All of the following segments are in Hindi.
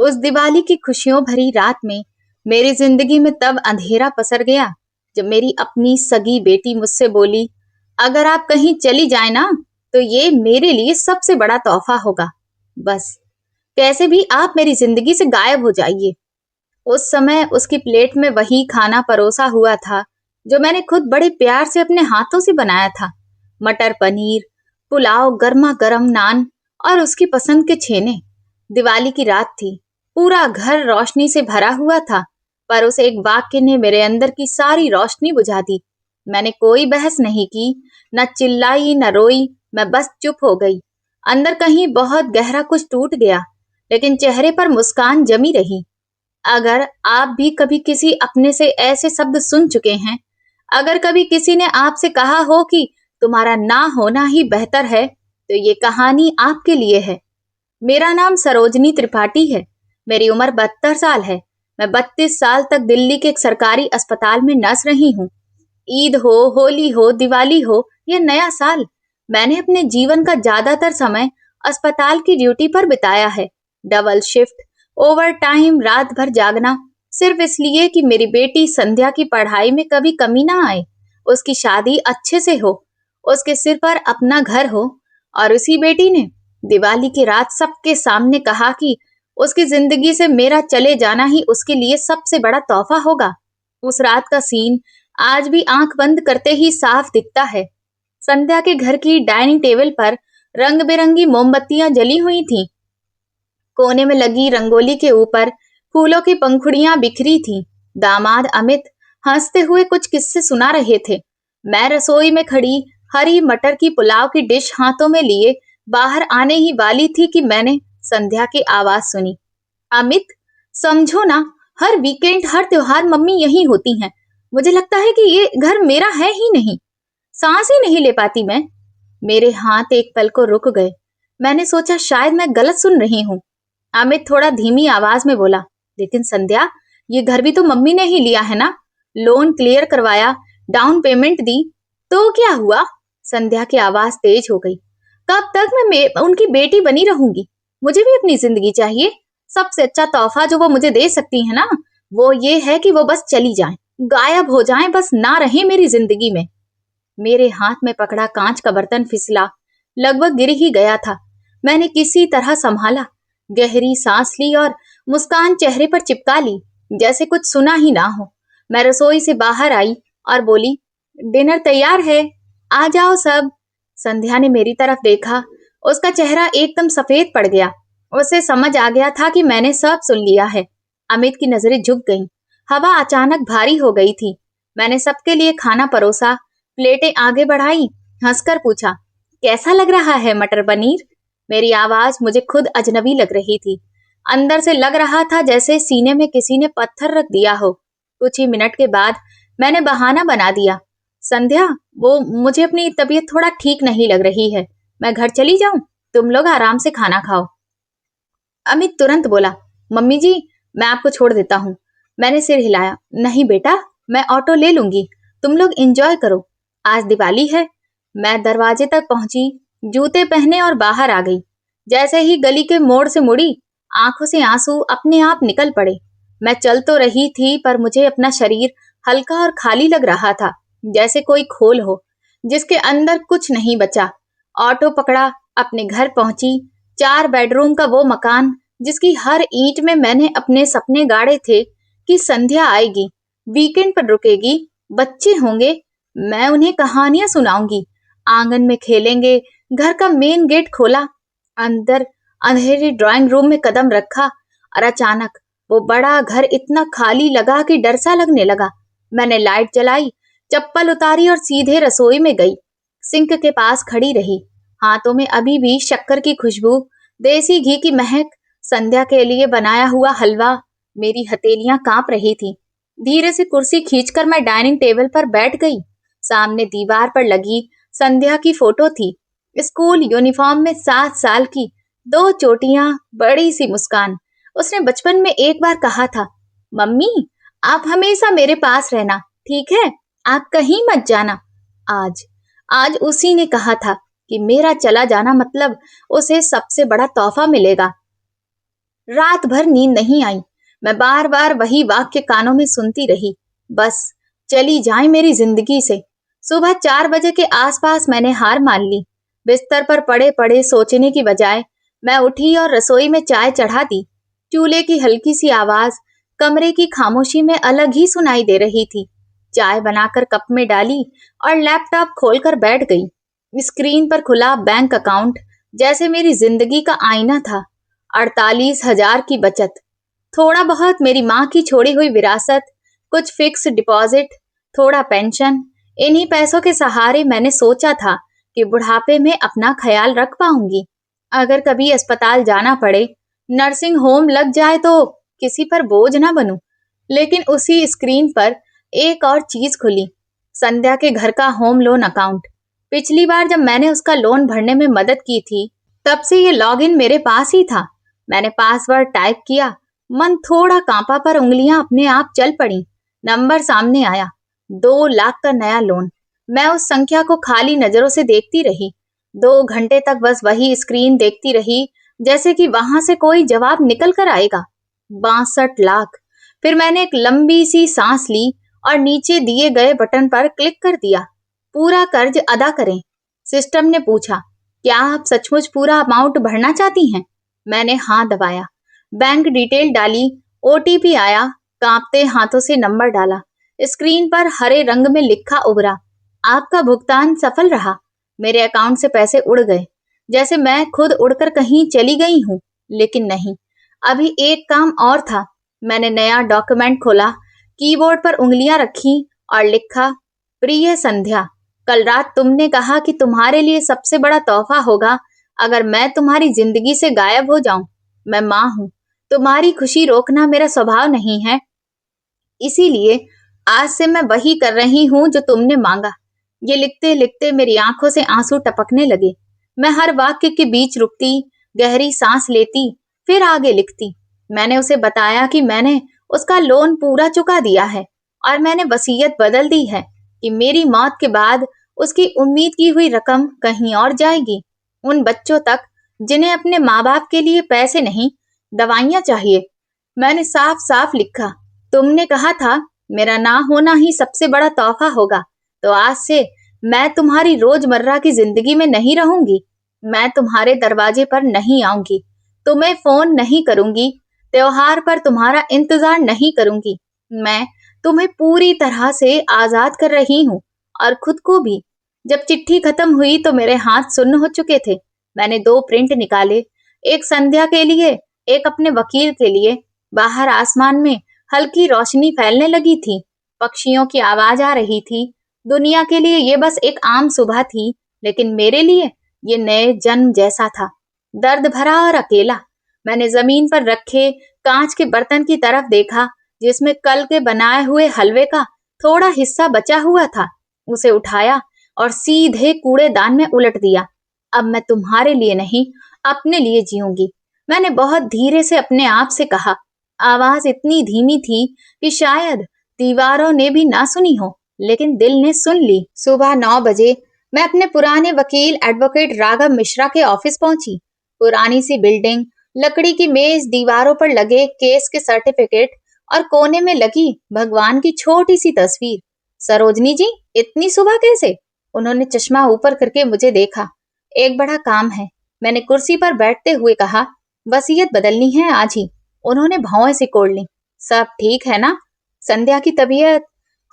उस दिवाली की खुशियों भरी रात में मेरी जिंदगी में तब अंधेरा पसर गया जब मेरी अपनी सगी बेटी मुझसे बोली, अगर आप कहीं चली जाए ना तो ये मेरे लिए सबसे बड़ा तोहफा होगा। बस कैसे भी आप मेरी जिंदगी से गायब हो जाइए। उस समय उसकी प्लेट में वही खाना परोसा हुआ था जो मैंने खुद बड़े प्यार से अपने हाथों से बनाया था। मटर पनीर, पुलाव, गर्मा गर्म नान और उसकी पसंद के छेने। दिवाली की रात थी, पूरा घर रोशनी से भरा हुआ था, पर उस एक वाक्य ने मेरे अंदर की सारी रोशनी बुझा दी। मैंने कोई बहस नहीं की, न चिल्लाई न रोई, मैं बस चुप हो गई। अंदर कहीं बहुत गहरा कुछ टूट गया, लेकिन चेहरे पर मुस्कान जमी रही। अगर आप भी कभी किसी अपने से ऐसे शब्द सुन चुके हैं, अगर कभी किसी ने आपसे कहा हो कि तुम्हारा ना होना ही बेहतर है, तो ये कहानी आपके लिए है। मेरा नाम सरोजनी त्रिपाठी है। मेरी उम्र 72 साल है। मैं 32 साल तक दिल्ली के एक सरकारी अस्पताल में नर्स रही हूँ। ईद हो, होली हो, दिवाली हो या नया साल, मैंने अपने जीवन का ज्यादातर समय अस्पताल की ड्यूटी पर बिताया है। डबल शिफ्ट, ओवर टाइम, रात भर जागना, सिर्फ इसलिए कि मेरी बेटी संध्या की पढ़ाई में कभी कमी ना आए, उसकी शादी अच्छे से हो, उसके सिर पर अपना घर हो। और उसी बेटी ने दिवाली की रात सबके सामने कहा कि उसकी जिंदगी से मेरा चले जाना ही उसके लिए सबसे बड़ा तोहफा होगा। उस रात का सीन आज भी आंख बंद करते ही साफ दिखता है। संध्या के घर की डाइनिंग टेबल पर रंग बिरंगी मोमबत्तियां जली हुई थीं। कोने में लगी रंगोली के ऊपर फूलों की पंखुड़ियां बिखरी थीं। दामाद अमित हंसते हुए कुछ किस्से सुना रहे थे। मैं रसोई में खड़ी हरी मटर की पुलाव की डिश हाथों में लिए बाहर आने ही वाली थी कि मैंने संध्या की आवाज सुनी। अमित, समझो ना, हर वीकेंड हर त्योहार मम्मी यहीं होती हैं। मुझे लगता है कि ये घर मेरा है ही नहीं। सांस ही नहीं ले पाती मैं। मेरे हाथ एक पल को रुक गए। मैंने सोचा शायद मैं गलत सुन रही हूँ। अमित थोड़ा धीमी आवाज में बोला, लेकिन संध्या, ये घर भी तो मम्मी ने ही लिया है ना। लोन क्लियर करवाया, डाउन पेमेंट दी, तो क्या हुआ? संध्या की आवाज तेज हो गई। कब तक मैं उनकी बेटी बनी रहूंगी? मुझे भी अपनी जिंदगी चाहिए। सबसे अच्छा तोहफा जो वो मुझे दे सकती है ना, वो ये है कि वो बस चली जाएं, गायब हो जाएं, बस ना रहे मेरी जिंदगी में। मेरे हाथ में पकड़ा कांच का बर्तन फिसला, लगभग गिर ही गया था। मैंने किसी तरह संभाला, गहरी सांस ली और मुस्कान चेहरे पर चिपका ली, जैसे कुछ सुना ही ना हो। मैं रसोई से बाहर आई और बोली, डिनर तैयार है, आ जाओ सब। संध्या ने मेरी तरफ देखा। उसका चेहरा एकदम सफेद पड़ गया। उसे समझ आ गया था कि मैंने सब सुन लिया है। अमित की नजरें झुक गईं। हवा अचानक भारी हो गई थी। मैंने सबके लिए खाना परोसा, प्लेटें आगे बढ़ाई, हंसकर पूछा, कैसा लग रहा है मटर पनीर? मेरी आवाज मुझे खुद अजनबी लग रही थी। अंदर से लग रहा था जैसे सीने में किसी ने पत्थर रख दिया हो। कुछ ही मिनट के बाद मैंने बहाना बना दिया, संध्या, वो मुझे अपनी तबीयत थोड़ा ठीक नहीं लग रही है, मैं घर चली जाऊं, तुम लोग आराम से खाना खाओ। अमित तुरंत बोला, मम्मी जी, मैं आपको छोड़ देता हूँ। मैंने सिर हिलाया, नहीं बेटा, मैं ऑटो ले लूंगी, तुम लोग एंजॉय करो, आज दिवाली है। मैं दरवाजे तक पहुंची, जूते पहने और बाहर आ गई। जैसे ही गली के मोड़ से मुड़ी, आंखों से आंसू अपने आप निकल पड़े। मैं चल तो रही थी, पर मुझे अपना शरीर हल्का और खाली लग रहा था, जैसे कोई खोल हो जिसके अंदर कुछ नहीं बचा। ऑटो पकड़ा, अपने घर पहुंची। 4 बेडरूम का वो मकान, जिसकी हर ईंट में मैंने अपने सपने गाड़े थे कि संध्या आएगी, वीकेंड पर रुकेगी, बच्चे होंगे, मैं उन्हें कहानियां सुनाऊंगी, आंगन में खेलेंगे। घर का मेन गेट खोला, अंदर अंधेरी ड्राइंग रूम में कदम रखा और अचानक वो बड़ा घर इतना खाली लगा कि डर सा लगने लगा। मैंने लाइट जलाई, चप्पल उतारी और सीधे रसोई में गई। सिंक के पास खड़ी रही, हाथों में अभी भी शक्कर की खुशबू, देसी घी की महक, संध्या के लिए बनाया हुआ हलवा। मेरी हथेलियां कांप रही थी। धीरे से कुर्सी खींचकर मैं डाइनिंग टेबल पर बैठ गई। सामने दीवार पर लगी संध्या की फोटो थी, स्कूल यूनिफॉर्म में, 7 साल की, 2 चोटियां, बड़ी सी मुस्कान। उसने बचपन में एक बार कहा था, मम्मी, आप हमेशा मेरे पास रहना, ठीक है, आप कहीं मत जाना। आज आज उसी ने कहा था कि मेरा चला जाना मतलब उसे सबसे बड़ा तोहफा मिलेगा। रात भर नींद नहीं आई। मैं बार बार वही वाक्य कानों में सुनती रही, बस चली जाए मेरी जिंदगी से। सुबह 4 बजे के आसपास मैंने हार मान ली। बिस्तर पर पड़े पड़े सोचने की बजाय मैं उठी और रसोई में चाय चढ़ा दी। चूल्हे की हल्की सी आवाज कमरे की खामोशी में अलग ही सुनाई दे रही थी। चाय बनाकर कप में डाली और लैपटॉप खोलकर बैठ गई। स्क्रीन पर खुला बैंक अकाउंट जैसे मेरी जिंदगी का आईना था। 48,000 की बचत, थोड़ा बहुत मेरी माँ की छोड़ी हुई विरासत, कुछ फिक्स डिपॉजिट, थोड़ा पेंशन। इन्हीं पैसों के सहारे मैंने सोचा था कि बुढ़ापे में अपना ख्याल रख पाऊंगी। अगर कभी अस्पताल जाना पड़े, नर्सिंग होम लग जाए तो किसी पर बोझ ना बनूं। लेकिन उसी स्क्रीन पर एक और चीज खुली, संध्या के घर का होम लोन अकाउंट। पिछली बार जब मैंने उसका लोन भरने में मदद की थी, तब से ये लॉगिन मेरे पास ही था। मैंने पासवर्ड टाइप किया, मन थोड़ा कांपा पर उंगलियां अपने आप चल पड़ी। नंबर सामने आया, 2 लाख का नया लोन। मैं उस संख्या को खाली नजरों से देखती रही। 2 घंटे तक बस वही स्क्रीन देखती रही, जैसे कि वहां से कोई जवाब निकल कर आएगा। 62 लाख। फिर मैंने एक लंबी सी सांस ली और नीचे दिए गए बटन पर क्लिक कर दिया। पूरा कर्ज अदा करें। सिस्टम ने पूछा, क्या आप सचमुच पूरा अमाउंट भरना चाहती हैं? मैंने हाँ दबाया। बैंक डिटेल डाली, ओटीपी आया। कांपते हाथों से नंबर डाला। स्क्रीन पर हरे रंग में लिखा उभरा, आपका भुगतान सफल रहा। मेरे अकाउंट से पैसे उड़ गए, जैसे मैं खुद उड़कर कहीं चली गई हूँ। लेकिन नहीं, अभी एक काम और था। मैंने नया डॉक्यूमेंट खोला, कीबोर्ड पर उंगलियां रखी और लिखा, प्रिय संध्या, कल रात तुमने कहा कि तुम्हारे लिए सबसे बड़ा तोहफा होगा अगर मैं तुम्हारी जिंदगी से गायब हो जाऊं। मैं माँ हूं, तुम्हारी खुशी रोकना मेरा स्वभाव नहीं है, इसीलिए आज से मैं वही कर रही हूं जो तुमने मांगा। ये लिखते लिखते मेरी आंखों से आंसू टपकने लगे। मैं हर वाक्य के बीच रुकती, गहरी सांस लेती, फिर आगे लिखती। मैंने उसे बताया कि मैंने उसका लोन पूरा चुका दिया है और मैंने वसीयत बदल दी है कि मेरी मौत के बाद उसकी उम्मीद की हुई रकम कहीं और जाएगी, उन बच्चों तक जिन्हें अपने माँ बाप के लिए पैसे नहीं, दवाइयाँ चाहिए। मैंने साफ साफ लिखा, तुमने कहा था मेरा ना होना ही सबसे बड़ा तोहफा होगा, तो आज से मैं तुम्हारी रोजमर्रा की जिंदगी में नहीं रहूंगी। मैं तुम्हारे दरवाजे पर नहीं आऊंगी, तुम्हें फोन नहीं करूंगी, त्योहार पर तुम्हारा इंतजार नहीं करूंगी। मैं तुम्हें पूरी तरह से आजाद कर रही हूँ और खुद को भी। जब चिट्ठी खत्म हुई तो मेरे हाथ सुन्न हो चुके थे। मैंने 2 प्रिंट निकाले, एक संध्या के लिए, एक अपने वकील के लिए। बाहर आसमान में हल्की रोशनी फैलने लगी थी, पक्षियों की आवाज आ रही थी। दुनिया के लिए ये बस एक आम सुबह थी, लेकिन मेरे लिए ये नए जन्म जैसा था, दर्द भरा और अकेला। मैंने जमीन पर रखे कांच के बर्तन की तरफ देखा, जिसमें कल के बनाए हुए हलवे का थोड़ा हिस्सा बचा हुआ था। उसे उठाया और सीधे कूड़ेदान में उलट दिया। अब मैं तुम्हारे लिए नहीं, अपने लिए जीऊंगी, मैंने बहुत धीरे से अपने आप से कहा। आवाज इतनी धीमी थी कि शायद दीवारों ने भी ना सुनी हो, लेकिन दिल ने सुन ली। सुबह 9 बजे मैं अपने पुराने वकील एडवोकेट राघव मिश्रा के ऑफिस पहुंची। पुरानी सी बिल्डिंग, लकड़ी की मेज, दीवारों पर लगे केस के सर्टिफिकेट और कोने में लगी भगवान की छोटी सी तस्वीर। सरोजनी जी, इतनी सुबह कैसे? उन्होंने चश्मा ऊपर करके मुझे देखा। एक बड़ा काम है, मैंने कुर्सी पर बैठते हुए कहा। वसीयत बदलनी है आज ही। उन्होंने भौं सिकोड़ ली। सब ठीक है ना? संध्या की तबीयत?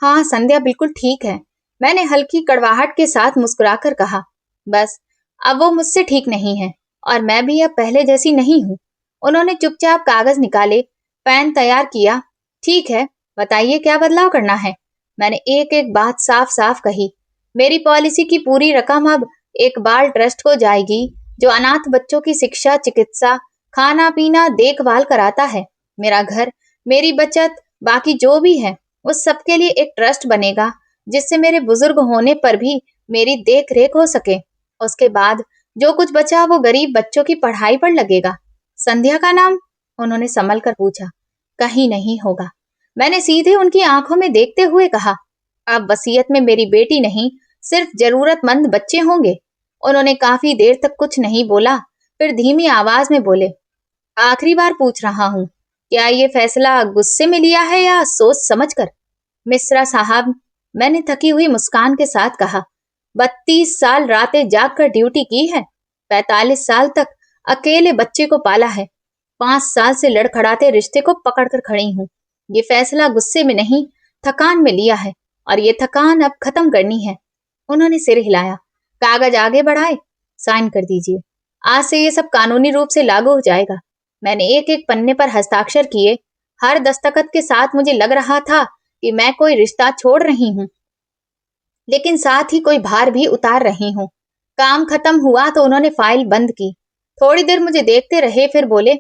हाँ, संध्या बिल्कुल ठीक है, मैंने हल्की कड़वाहट के साथ मुस्कुराकर कहा। बस अब वो मुझसे ठीक नहीं है और मैं भी अब पहले जैसी नहीं हूँ। उन्होंने चुपचाप कागज निकाले, पेन तैयार किया। ठीक है, बताइए क्या बदलाव करना है? मैंने एक एक बात साफ साफ कही। मेरी पॉलिसी की पूरी रकम अब एक बाल ट्रस्ट को जाएगी, जो अनाथ बच्चों की शिक्षा, चिकित्सा, खाना पीना, देखभाल कराता है। मेरा घर, मेरी बचत, बाकी जो भी है, उस सबके लिए एक ट्रस्ट बनेगा, जिससे मेरे बुजुर्ग होने पर भी मेरी देख रेख हो सके। उसके बाद जो कुछ बचा वो गरीब बच्चों की पढ़ाई पर लगेगा। संध्या का नाम? उन्होंने संभल कर पूछा। कहीं नहीं होगा, मैंने सीधे उनकी आंखों में देखते हुए कहा। अब वसीयत में मेरी बेटी नहीं, सिर्फ जरूरतमंद बच्चे होंगे। उन्होंने काफी देर तक कुछ नहीं बोला, फिर धीमी आवाज में बोले, आखिरी बार पूछ रहा हूँ, क्या ये फैसला गुस्से में लिया है या सोच समझ कर? मिश्रा साहब, मैंने थकी हुई मुस्कान के साथ कहा, 32 साल रातें जाग कर ड्यूटी की है, 45 साल तक अकेले बच्चे को पाला है, 5 साल से लड़खड़ाते रिश्ते को पकड़ कर खड़ी हूँ। ये फैसला गुस्से में नहीं, थकान में लिया है, और ये थकान अब खत्म करनी है। उन्होंने सिर हिलाया। कागज आगे बढ़ाए। साइन कर दीजिए। आज से ये सब कानूनी रूप से लागू हो जाएगा। मैंने एक एक पन्ने पर हस्ताक्षर किए। हर दस्तखत के साथ मुझे लग रहा था कि मैं कोई रिश्ता छोड़ रही हूँ, लेकिन साथ ही कोई भार भी उतार रही हूँ। काम खत्म हुआ तो उन्होंने फाइल बंद की। थोड़ी देर मुझे देखते रहे, फिर बोले,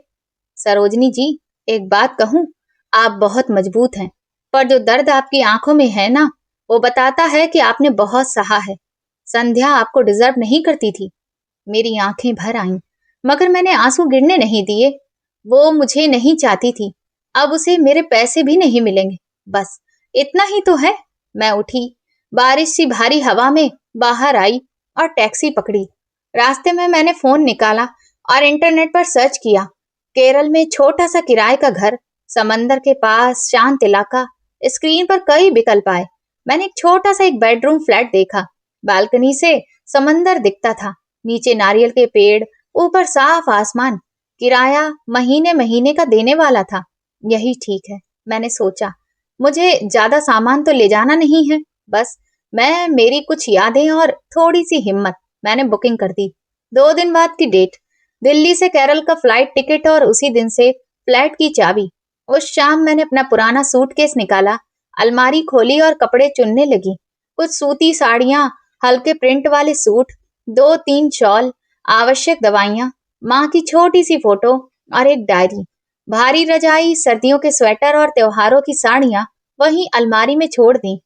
सरोजनी जी, एक बात कहूँ, आप बहुत मजबूत हैं, पर जो दर्द आपकी आंखों में है ना, वो बताता है कि आपने बहुत सहा है। संध्या आपको डिजर्व नहीं करती थी। मेरी आंखें भर आईं, मगर मैंने आंसू गिरने नहीं दिए। वो मुझे नहीं चाहती थी, अब उसे मेरे पैसे भी नहीं मिलेंगे। बस इतना ही तो है। मैं उठी, बारिश सी भारी हवा में बाहर आई और टैक्सी पकड़ी। रास्ते में मैंने फोन निकाला और इंटरनेट पर सर्च किया। केरल में छोटा सा किराए का घर, समंदर के पास, शांत इलाका। स्क्रीन पर कई विकल्प आए। मैंने एक छोटा सा एक बेडरूम फ्लैट देखा। बालकनी से समंदर दिखता था, नीचे नारियल के पेड़, ऊपर साफ आसमान। किराया महीने महीने का देने वाला था। यही ठीक है, मैंने सोचा। मुझे ज्यादा सामान तो ले जाना नहीं है, बस मेरी कुछ यादें और थोड़ी सी हिम्मत। मैंने बुकिंग कर दी। 2 दिन बाद की डेट, दिल्ली से केरल का फ्लाइट टिकट और उसी दिन से फ्लैट की चाबी। उस शाम मैंने अपना पुराना सूटकेस निकाला, अलमारी खोली और कपड़े चुनने लगी। कुछ सूती साड़ियां, हल्के प्रिंट वाले सूट, 2-3 शॉल, आवश्यक दवाइयां, माँ की छोटी सी फोटो और एक डायरी। भारी रजाई, सर्दियों के स्वेटर और त्योहारों की साड़ियां वहीं अलमारी में छोड़ दी।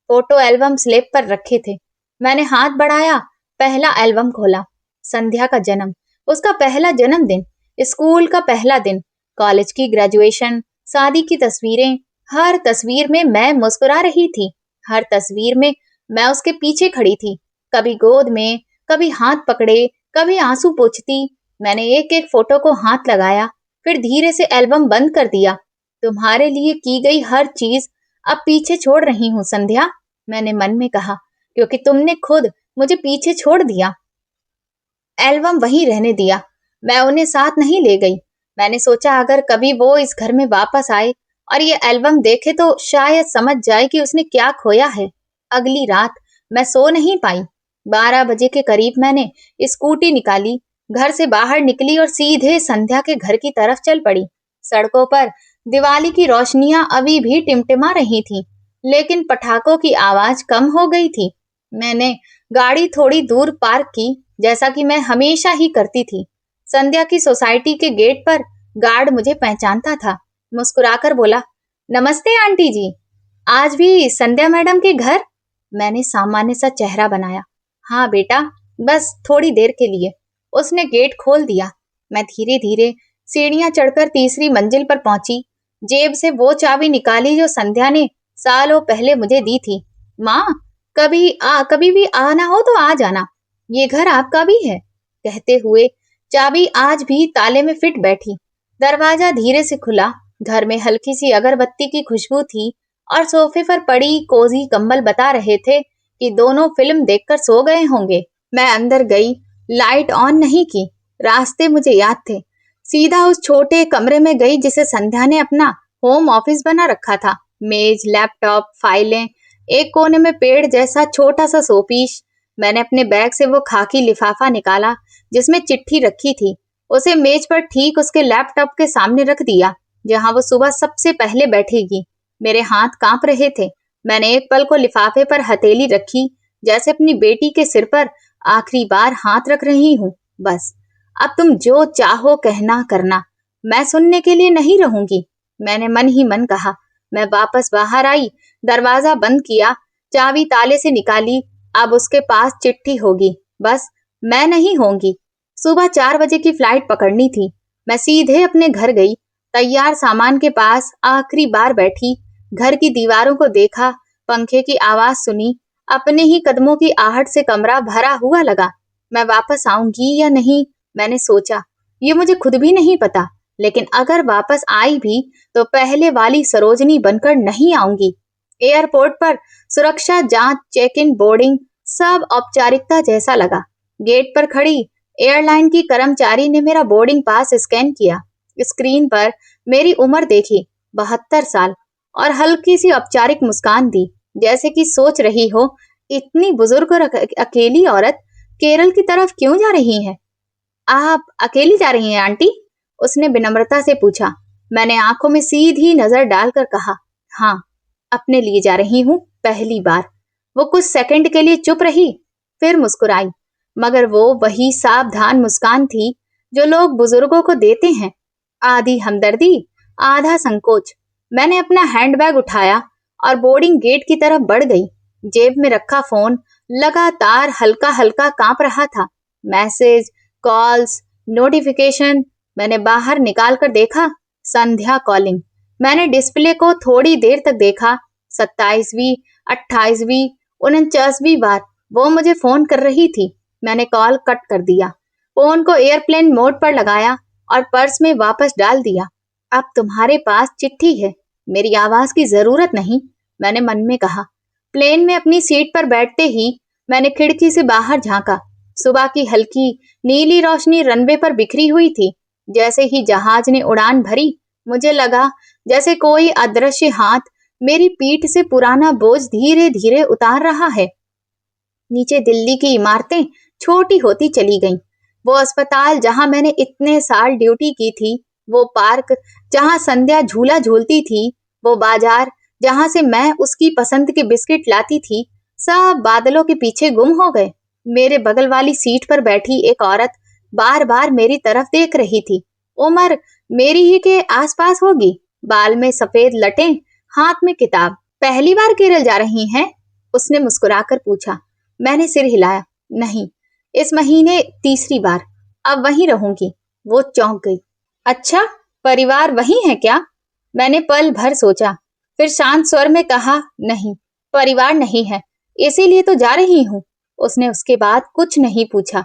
फोटो एल्बम स्लेब पर रखे थे। मैंने हाथ बढ़ाया, पहला एल्बम खोला। संध्या का जन्म, उसका पहला जन्मदिन, स्कूल का पहला दिन, कॉलेज की ग्रेजुएशन, शादी की तस्वीरें। हर तस्वीर में मैं मुस्कुरा रही थी। हर तस्वीर में मैं उसके पीछे खड़ी थी, कभी गोद में, कभी हाथ पकड़े, कभी आंसू पोंछती। मैंने एक एक फोटो को हाथ लगाया, फिर धीरे से एल्बम बंद कर दिया। तुम्हारे लिए की गई हर चीज अब पीछे छोड़ रही हूँ संध्या, मैंने मन में कहा, क्योंकि तुमने खुद मुझे पीछे छोड़ दिया। एल्बम वहीं रहने दिया। मैं उन्हें साथ नहीं ले गई। मैंने सोचा अगर कभी वो इस घर में वापस आए और ये एल्बम देखे तो शायद समझ जाए कि उसने क्या खोया है। अगली रात मैं सो नहीं पाई। 12 बजे के करीब मैंने स्कूटी निकाली, घर से बाहर निकली और सीधे संध्या के घर की तरफ चल पड़ी। सड़कों पर दिवाली की रोशनियां अभी भी टिमटिमा रही थीं, लेकिन पटाखों की आवाज कम हो गई थी। मैंने गाड़ी थोड़ी दूर पार्क की, जैसा कि मैं हमेशा ही करती थी। संध्या की सोसाइटी के गेट पर गार्ड मुझे पहचानता था। मुस्कुराकर बोला, नमस्ते आंटी जी, आज भी संध्या मैडम के घर? मैंने सामान्य सा चेहरा बनाया। हाँ बेटा, बस थोड़ी देर के लिए। उसने गेट खोल दिया। मैं धीरे धीरे सीढ़ियां चढ़कर तीसरी मंजिल पर पहुंची। जेब से वो चाबी निकाली जो संध्या ने सालों पहले मुझे दी थी। माँ, कभी भी आना हो तो आ जाना, ये घर आपका भी है, कहते हुए चाबी आज भी ताले में फिट बैठी। दरवाजा धीरे से खुला। घर में हल्की सी अगरबत्ती की खुशबू थी और सोफे पर पड़ी कोजी कंबल बता रहे थे कि दोनों फिल्म देखकर सो गए होंगे। मैं अंदर गई, लाइट ऑन नहीं की। रास्ते मुझे याद थे। सीधा उस छोटे कमरे में गई जिसे संध्या ने अपना होम ऑफिस बना रखा था। मेज, लैपटॉप, फाइलें, एक कोने में पेड़ जैसा छोटा सा शोपीस। मैंने अपने बैग से वो खाकी लिफाफा निकाला जिसमें चिट्ठी रखी थी। उसे मेज पर ठीक उसके लैपटॉप के सामने रख दिया, जहां वो सुबह सबसे पहले बैठेगी। मेरे हाथ कांप रहे थे। मैंने एक पल को लिफाफे पर हथेली रखी, जैसे अपनी बेटी के सिर पर आखिरी बार हाथ रख रही हूँ। बस अब तुम जो चाहो कहना करना, मैं सुनने के लिए नहीं रहूंगी, मैंने मन ही मन कहा। मैं वापस बाहर आई, दरवाजा बंद किया, चाबी ताले से निकाली। अब उसके पास चिट्ठी होगी, बस मैं नहीं होंगी। सुबह 4 बजे की फ्लाइट पकड़नी थी। मैं सीधे अपने घर गई, तैयार सामान के पास आखिरी बार बैठी, घर की दीवारों को देखा, पंखे की आवाज सुनी, अपने ही कदमों की आहट से कमरा भरा हुआ लगा। मैं वापस आऊंगी या नहीं, मैंने सोचा। ये मुझे खुद भी नहीं पता, लेकिन अगर वापस आई भी तो पहले वाली सरोजनी बनकर नहीं आऊंगी। एयरपोर्ट पर सुरक्षा जांच, चेक इन, बोर्डिंग सब औपचारिकता जैसा लगा। गेट पर खड़ी एयरलाइन की कर्मचारी ने मेरा बोर्डिंग पास स्कैन किया। स्क्रीन पर मेरी उम्र देखी, 72 साल, और हल्की सी औपचारिक मुस्कान दी, जैसे कि सोच रही हो, इतनी बुजुर्ग और अकेली औरत केरल की तरफ क्यों जा रही है। आप अकेली जा रही हैं आंटी? उसने विनम्रता से पूछा। मैंने आंखों में सीधी नजर डालकर कहा, हाँ, अपने लिए जा रही हूँ, पहली बार। वो कुछ सेकंड के लिए चुप रही, फिर मुस्कुराई, मगर वो वही सावधान मुस्कान थी जो लोग बुजुर्गों को देते हैं, आधी हमदर्दी, आधा संकोच। मैंने अपना हैंडबैग उठाया और बोर्डिंग गेट की तरफ बढ़ गई। जेब में रखा फोन लगातार हल्का हल्का कांप रहा था। Message, calls, notification. मैंने बाहर निकाल कर देखा, संध्या कॉलिंग। मैंने डिस्प्ले को थोड़ी देर तक देखा। 27वीं, 28वीं, 49वीं बार वो मुझे फोन कर रही थी। मैंने कॉल कट कर दिया, फोन को एयरप्लेन मोड पर लगाया और पर्स में वापस डाल दिया। अब तुम्हारे पास चिट्ठी है, मेरी आवाज की जरूरत नहीं, मैंने मन में कहा। प्लेन में अपनी सीट पर बैठते ही मैंने खिड़की से बाहर झांका। सुबह की हल्की नीली रोशनी रनवे पर बिखरी हुई थी। जैसे ही जहाज ने उड़ान भरी, मुझे लगा जैसे कोई अदृश्य हाथ मेरी पीठ से पुराना बोझ धीरे धीरे उतार रहा है। नीचे दिल्ली की इमारतें छोटी होती चली गईं। वो अस्पताल जहां मैंने इतने साल ड्यूटी की थी, वो पार्क जहां संध्या झूला झूलती थी, वो बाजार जहां से मैं उसकी पसंद के बिस्किट लाती थी, सब बादलों के पीछे गुम हो गए। मेरे बगल वाली सीट पर बैठी एक औरत बार बार मेरी तरफ देख रही थी। उम्र मेरी ही के आसपास होगी, बाल में सफेद लटें, हाथ में किताब। पहली बार केरल जा रही हैं? उसने मुस्कुराकर पूछा। मैंने सिर हिलाया। नहीं, इस महीने तीसरी बार, अब वहीं रहूंगी। वो चौंक गई। अच्छा, परिवार वही है क्या? मैंने पल भर सोचा, फिर शांत स्वर में कहा, नहीं, परिवार नहीं है, इसीलिए तो जा रही हूँ। उसने उसके बाद कुछ नहीं पूछा।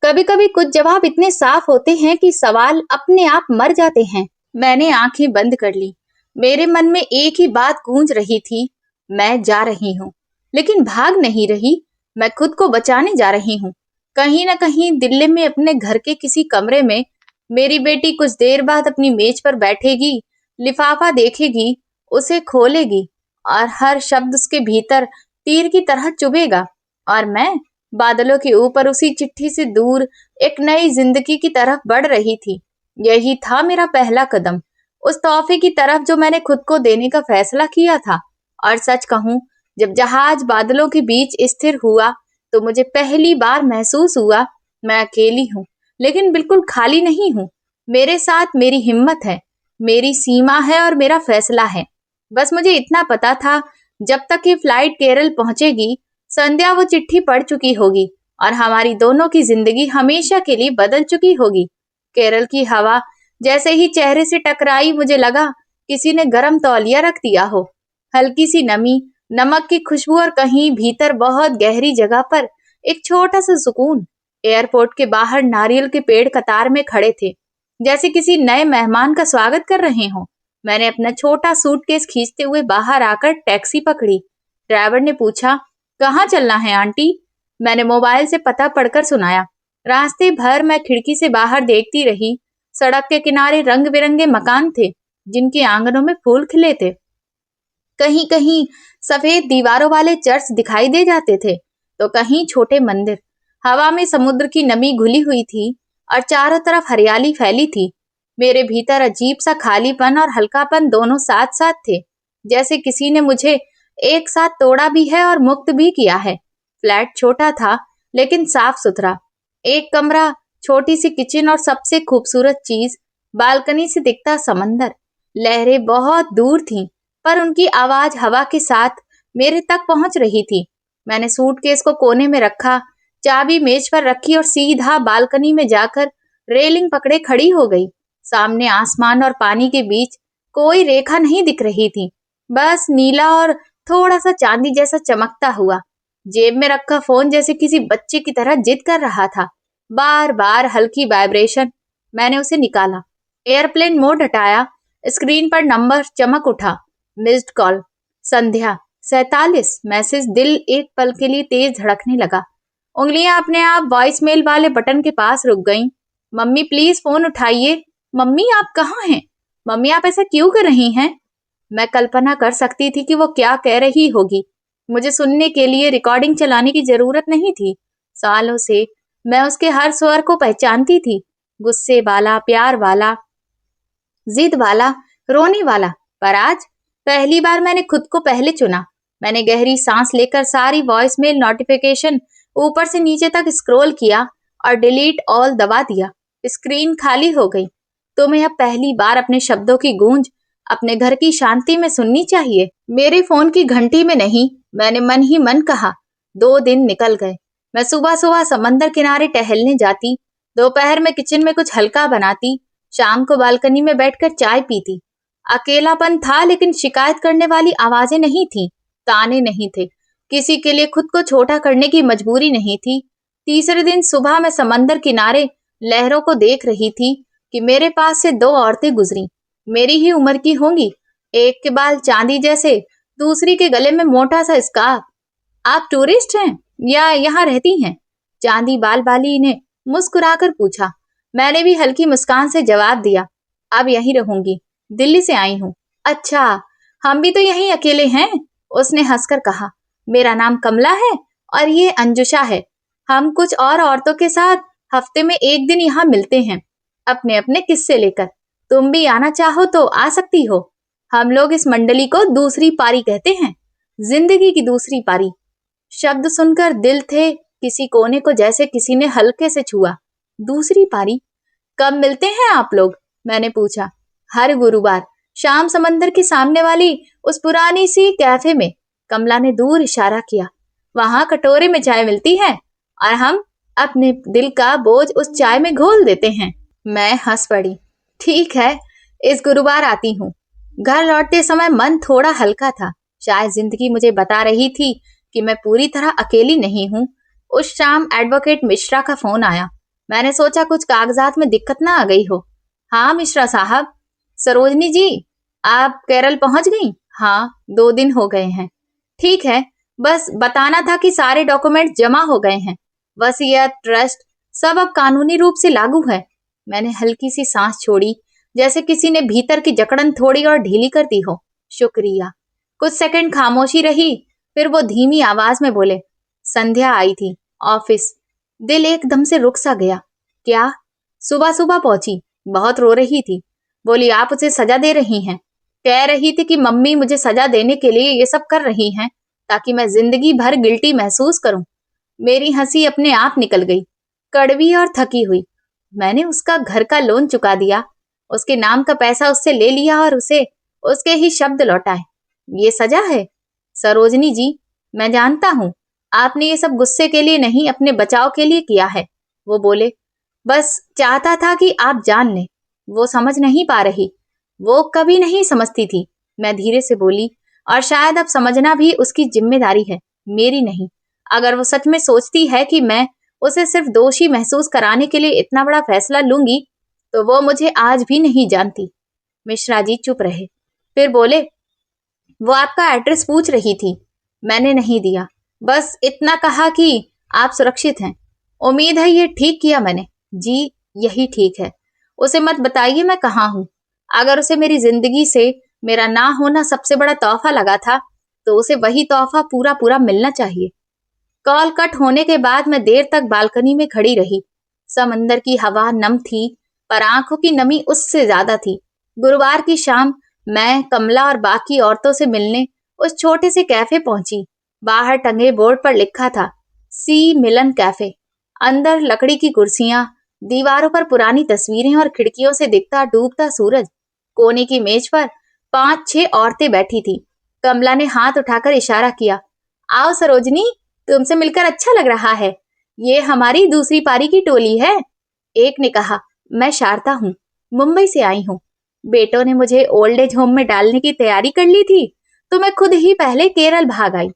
कभी कभी कुछ जवाब इतने साफ होते हैं कि सवाल अपने आप मर जाते हैं। मैंने आंखें बंद कर ली। मेरे मन में एक ही बात गूंज रही थी, मैं जा रही हूँ, लेकिन भाग नहीं रही, मैं खुद को बचाने जा रही हूँ। कहीं न कहीं दिल्ली में अपने घर के किसी कमरे में मेरी बेटी कुछ देर बाद अपनी मेज पर बैठेगी, लिफाफा देखेगी, उसे खोलेगी और हर शब्द उसके भीतर तीर की तरह चुभेगा। और मैं बादलों के ऊपर उसी चिट्ठी से दूर एक नई जिंदगी की तरफ बढ़ रही थी। यही था मेरा पहला कदम, उस तोहफे की तरफ जो मैंने खुद को देने का फैसला किया था। और सच कहूं, जब जहाज बादलों के बीच स्थिर हुआ तो मुझे पहली बार महसूस हुआ मैं अकेली हूँ, लेकिन बिल्कुल खाली नहीं हूँ। मेरे साथ मेरी हिम्मत है, मेरी सीमा है और मेरा फैसला है। बस मुझे इतना पता था, जब तक ये फ्लाइट केरल पहुंचेगी, संध्या वो चिट्ठी पढ़ चुकी होगी और हमारी दोनों की जिंदगी हमेशा के लिए बदल चुकी होगी। केरल की हवा जैसे ही चेहरे से टकराई, मुझे लगा किसी ने गर्म तौलिया रख दिया हो। हल्की सी नमी, नमक की खुशबू और कहीं भीतर बहुत गहरी जगह पर एक छोटा सा सुकून। एयरपोर्ट के बाहर नारियल के पेड़ कतार में खड़े थे, जैसे किसी नए मेहमान का स्वागत कर रहे हों। मैंने अपना छोटा सूटकेस खींचते हुए बाहर आकर टैक्सी पकड़ी। ड्राइवर ने पूछा, कहाँ चलना है आंटी? मैंने मोबाइल से पता पढ़कर सुनाया। रास्ते भर मैं खिड़की से बाहर देखती रही। सड़क के किनारे रंग बिरंगे मकान थे, जिनके आंगनों में फूल खिले थे। कहीं कहीं सफेद दीवारों वाले चर्च दिखाई दे जाते थे, तो कहीं छोटे मंदिर। हवा में समुद्र की नमी घुली हुई थी और चारों तरफ हरियाली फैली थी। मेरे भीतर अजीब सा खालीपन और हल्कापन दोनों साथ साथ थे, जैसे किसी ने मुझे एक साथ तोड़ा भी है और मुक्त भी किया है। फ्लैट छोटा था, लेकिन साफ सुथरा। एक कमरा, छोटी सी किचन और सबसे खूबसूरत चीज, बालकनी से दिखता समंदर। लहरें बहुत दूर थीं, पर उनकी आवाज हवा के साथ मेरे तक पहुंच रही थी। मैंने सूटकेस को कोने में रखा, चाबी मेज पर रखी और सीधा बालकनी में जाकर रेलिंग पकड़े खड़ी हो गई। सामने आसमान और पानी के बीच कोई रेखा नहीं दिख रही थी, बस नीला और थोड़ा सा चांदी जैसा चमकता हुआ। जेब में रखा फोन जैसे किसी बच्चे की तरह जिद कर रहा था। बार बार हल्की वाइब्रेशन। मैंने उसे निकाला। एयरप्लेन मोड हटाया। स्क्रीन पर नंबर चमक उठा। Missed call. संध्या 47। मैसेज। दिल एक पल के लिए तेज धड़कने लगा। उंगलियां अपने आप वॉइसमेल वाले बटन के पास रुक गईं। मम्मी प्लीज फोन उठाइए। मम्मी आप कहाँ हैं? मम्मी आप ऐसा क्यों कर रही हैं? मैं कल्पना कर सकती थी कि वो क्या कह रही होगी। मुझे सुनने के लिए रिकॉर्डिंग चलाने की जरूरत नहीं थी। सालों से मैं उसके हर स्वर को पहचानती थी। गुस्से वाला, प्यार वाला, जिद वाला, रोने वाला। पर आज पहली बार मैंने खुद को पहले चुना। मैंने गहरी सांस लेकर सारी वॉइसमेल नोटिफिकेशन ऊपर से नीचे तक स्क्रॉल किया और डिलीट ऑल दबा दिया। स्क्रीन खाली हो गई। तुम्हें अब पहली बार अपने शब्दों की गूंज अपने घर की शांति में सुननी चाहिए, मेरे फोन की घंटी में नहीं। मैंने मन ही मन कहा। 2 दिन निकल गए। मैं सुबह सुबह समंदर किनारे टहलने जाती, दोपहर में किचन में कुछ हल्का बनाती, शाम को बालकनी में बैठकर चाय पीती। अकेलापन था लेकिन शिकायत करने वाली आवाजें नहीं थी, ताने नहीं थे, किसी के लिए खुद को छोटा करने की मजबूरी नहीं थी। तीसरे दिन सुबह मैं समंदर किनारे लहरों को देख रही थी कि मेरे पास से 2 औरतें गुजरी, मेरी ही उम्र की होंगी। एक के बाल चांदी जैसे, दूसरी के गले में मोटा सा स्कार्फ। आप टूरिस्ट हैं या यहाँ रहती हैं? चांदी बाल वाली ने मुस्कुराकर पूछा। मैंने भी हल्की मुस्कान से जवाब दिया। अब यहीं रहूंगी, दिल्ली से आई हूँ। अच्छा, हम भी तो यहीं अकेले हैं, उसने हंसकर कहा। मेरा नाम कमला है और ये अंजुषा है। हम कुछ और औरतों के साथ हफ्ते में एक दिन यहाँ मिलते हैं, अपने अपने किस्से लेकर। तुम भी आना चाहो तो आ सकती हो। हम लोग इस मंडली को दूसरी पारी कहते हैं, जिंदगी की दूसरी पारी। शब्द सुनकर दिल थे किसी कोने को जैसे किसी ने हल्के से छुआ। दूसरी पारी? कब मिलते हैं आप लोग? मैंने पूछा। हर गुरुवार शाम समंदर के सामने वाली उस पुरानी सी कैफे में, कमला ने दूर इशारा किया। वहां कटोरे में चाय मिलती है और हम अपने दिल का बोझ उस चाय में घोल देते हैं। मैं हंस पड़ी। ठीक है, इस गुरुवार आती हूँ। घर लौटते समय मन थोड़ा हल्का था। शायद जिंदगी मुझे बता रही थी कि मैं पूरी तरह अकेली नहीं हूँ। उस शाम एडवोकेट मिश्रा का फोन आया। मैंने सोचा कुछ कागजात में दिक्कत ना आ गई हो। हाँ मिश्रा साहब। सरोजनी जी, आप केरल पहुंच गई? हाँ, 2 दिन हो गए हैं। ठीक है, बस बताना था कि सारे डॉक्यूमेंट जमा हो गए हैं। वसीयत, ट्रस्ट, सब अब कानूनी रूप से लागू है। मैंने हल्की सी सांस छोड़ी, जैसे किसी ने भीतर की जकड़न थोड़ी और ढीली कर दी हो। शुक्रिया। कुछ सेकंड खामोशी रही, फिर वो धीमी आवाज में बोले। संध्या आई थी, ऑफिस। दिल एकदम से रुक सा गया। क्या? सुबह सुबह पहुंची, बहुत रो रही थी। बोली आप उसे सजा दे रही हैं। कह रही थी कि मम्मी मुझे सजा देने के लिए ये सब कर रही हैं ताकि मैं जिंदगी भर गिल्टी महसूस करूं। मेरी हंसी अपने आप निकल गई, कड़वी और थकी हुई। मैंने उसका घर का लोन चुका दिया, उसके नाम का पैसा उससे ले लिया और उसे उसके ही शब्द लौटाए। ये सजा है? सरोजनी जी, मैं जानता हूँ आपने ये सब गुस्से के लिए नहीं, अपने बचाव के लिए किया है। वो बोले। बस चाहता था कि आप जान लें। वो समझ नहीं पा रही, वो कभी नहीं समझती थी। मैं धीरे से बोली, और शायद अब समझना भी उसकी जिम्मेदारी है, मेरी नहीं। अगर वो सच में सोचती है कि मैं उसे सिर्फ दोषी महसूस कराने के लिए इतना बड़ा फैसला लूंगी, तो वो मुझे आज भी नहीं जानती। मिश्रा जी चुप रहे, फिर बोले, वो आपका एड्रेस पूछ रही थी। मैंने नहीं दिया, बस इतना कहा कि आप सुरक्षित हैं। उम्मीद है ये ठीक किया मैंने। जी, यही ठीक है। उसे मत बताइए मैं कहाँ हूँ। अगर उसे मेरी जिंदगी से मेरा ना होना सबसे बड़ा तोहफा लगा था, तो उसे वही तोहफा पूरा पूरा मिलना चाहिए। कॉल कट होने के बाद मैं देर तक बालकनी में खड़ी रही। समंदर की हवा नम थी, पर आंखों की नमी उससे ज्यादा थी। गुरुवार की शाम मैं, कमला और बाकी औरतों से मिलने उस छोटे से कैफे पहुंची। बाहर टंगे बोर्ड पर लिखा था, सी मिलन कैफे। अंदर लकड़ी की कुर्सियां, दीवारों पर पुरानी तस्वीरें और खिड़कियों से दिखता डूबता सूरज। कोने की मेज पर 5-6 औरतें बैठी थी। कमला ने हाथ उठाकर इशारा किया। आओ सरोजनी, तुमसे मिलकर अच्छा लग रहा है। ये हमारी दूसरी पारी की टोली है। एक ने कहा। मैं शारदा हूँ, मुंबई से आई हूँ। बेटों ने मुझे ओल्ड एज होम में डालने की तैयारी कर ली थी, तो मैं खुद ही पहले केरल भाग आई।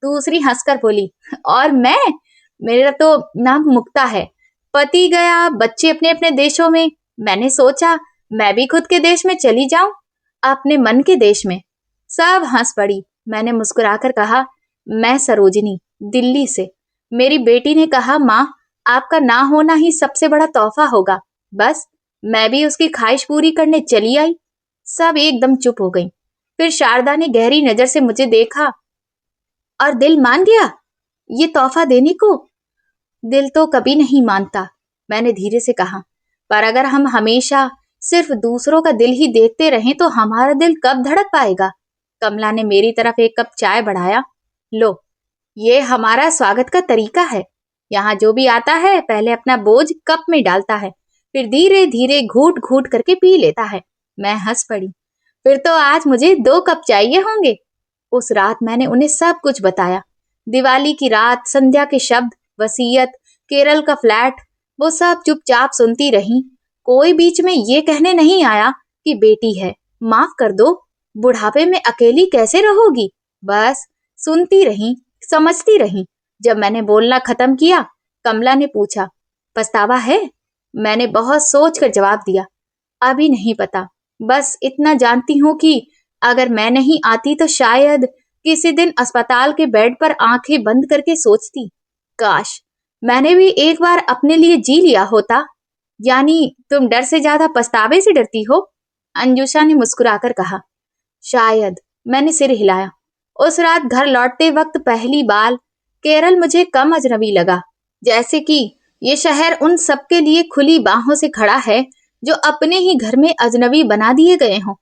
दूसरी हंसकर बोली, और मैं, मेरा तो नाम मुक्ता है। पति गया, बच्चे अपने अपने देशों में। मैंने सोचा मैं भी खुद के देश में चली जाऊं, अपने मन के देश में। सब हंस पड़ी। मैंने मुस्कुराकर कहा, मैं सरोजिनी, दिल्ली से। मेरी बेटी ने कहा, माँ, आपका ना होना ही सबसे बड़ा तोहफा होगा। बस मैं भी उसकी ख्वाहिश पूरी करने चली आई। सब एकदम चुप हो गई। फिर शारदा ने गहरी नजर से मुझे देखा। और दिल मान गया ये तोहफा देने को? दिल तो कभी नहीं मानता, मैंने धीरे से कहा। पर अगर हम हमेशा सिर्फ दूसरों का दिल ही देखते रहें तो हमारा दिल कब धड़क पाएगा? कमला ने मेरी तरफ एक कप चाय बढ़ाया। लो, ये हमारा स्वागत का तरीका है। यहाँ जो भी आता है पहले अपना बोझ कप में डालता है, फिर धीरे धीरे घूट घूट करके पी लेता है। मैं हंस पड़ी। फिर तो आज मुझे 2 कप चाहिए होंगे। उस रात मैंने उन्हें सब कुछ बताया। दिवाली की रात, संध्या के शब्द, वसीयत, केरल का फ्लैट। वो सब चुपचाप सुनती रहीं। कोई बीच में ये कहने नहीं आया कि बेटी है, माफ कर दो, बुढ़ापे में अकेली कैसे रहोगी। बस सुनती रहीं, समझती रहीं। जब मैंने बोलना खत्म किया, कमला ने पूछा, पछतावा है? मैंने बहुत सोच कर जवाब दिया, अभी नहीं पता। बस इतना जानती हूँ कि अगर मैं नहीं आती तो शायद किसी दिन अस्पताल के बेड पर आंखें बंद करके सोचती, काश मैंने भी एक बार अपने लिए जी लिया होता। यानी तुम डर से ज्यादा पछतावे से डरती हो? अंजुषा ने मुस्कुराकर कहा। शायद। मैंने सिर हिलाया। उस रात घर लौटते वक्त पहली बार केरल मुझे कम अजनबी लगा। जैसे कि ये शहर उन सबके लिए खुली बाहों से खड़ा है जो अपने ही घर में अजनबी बना दिए गए हों।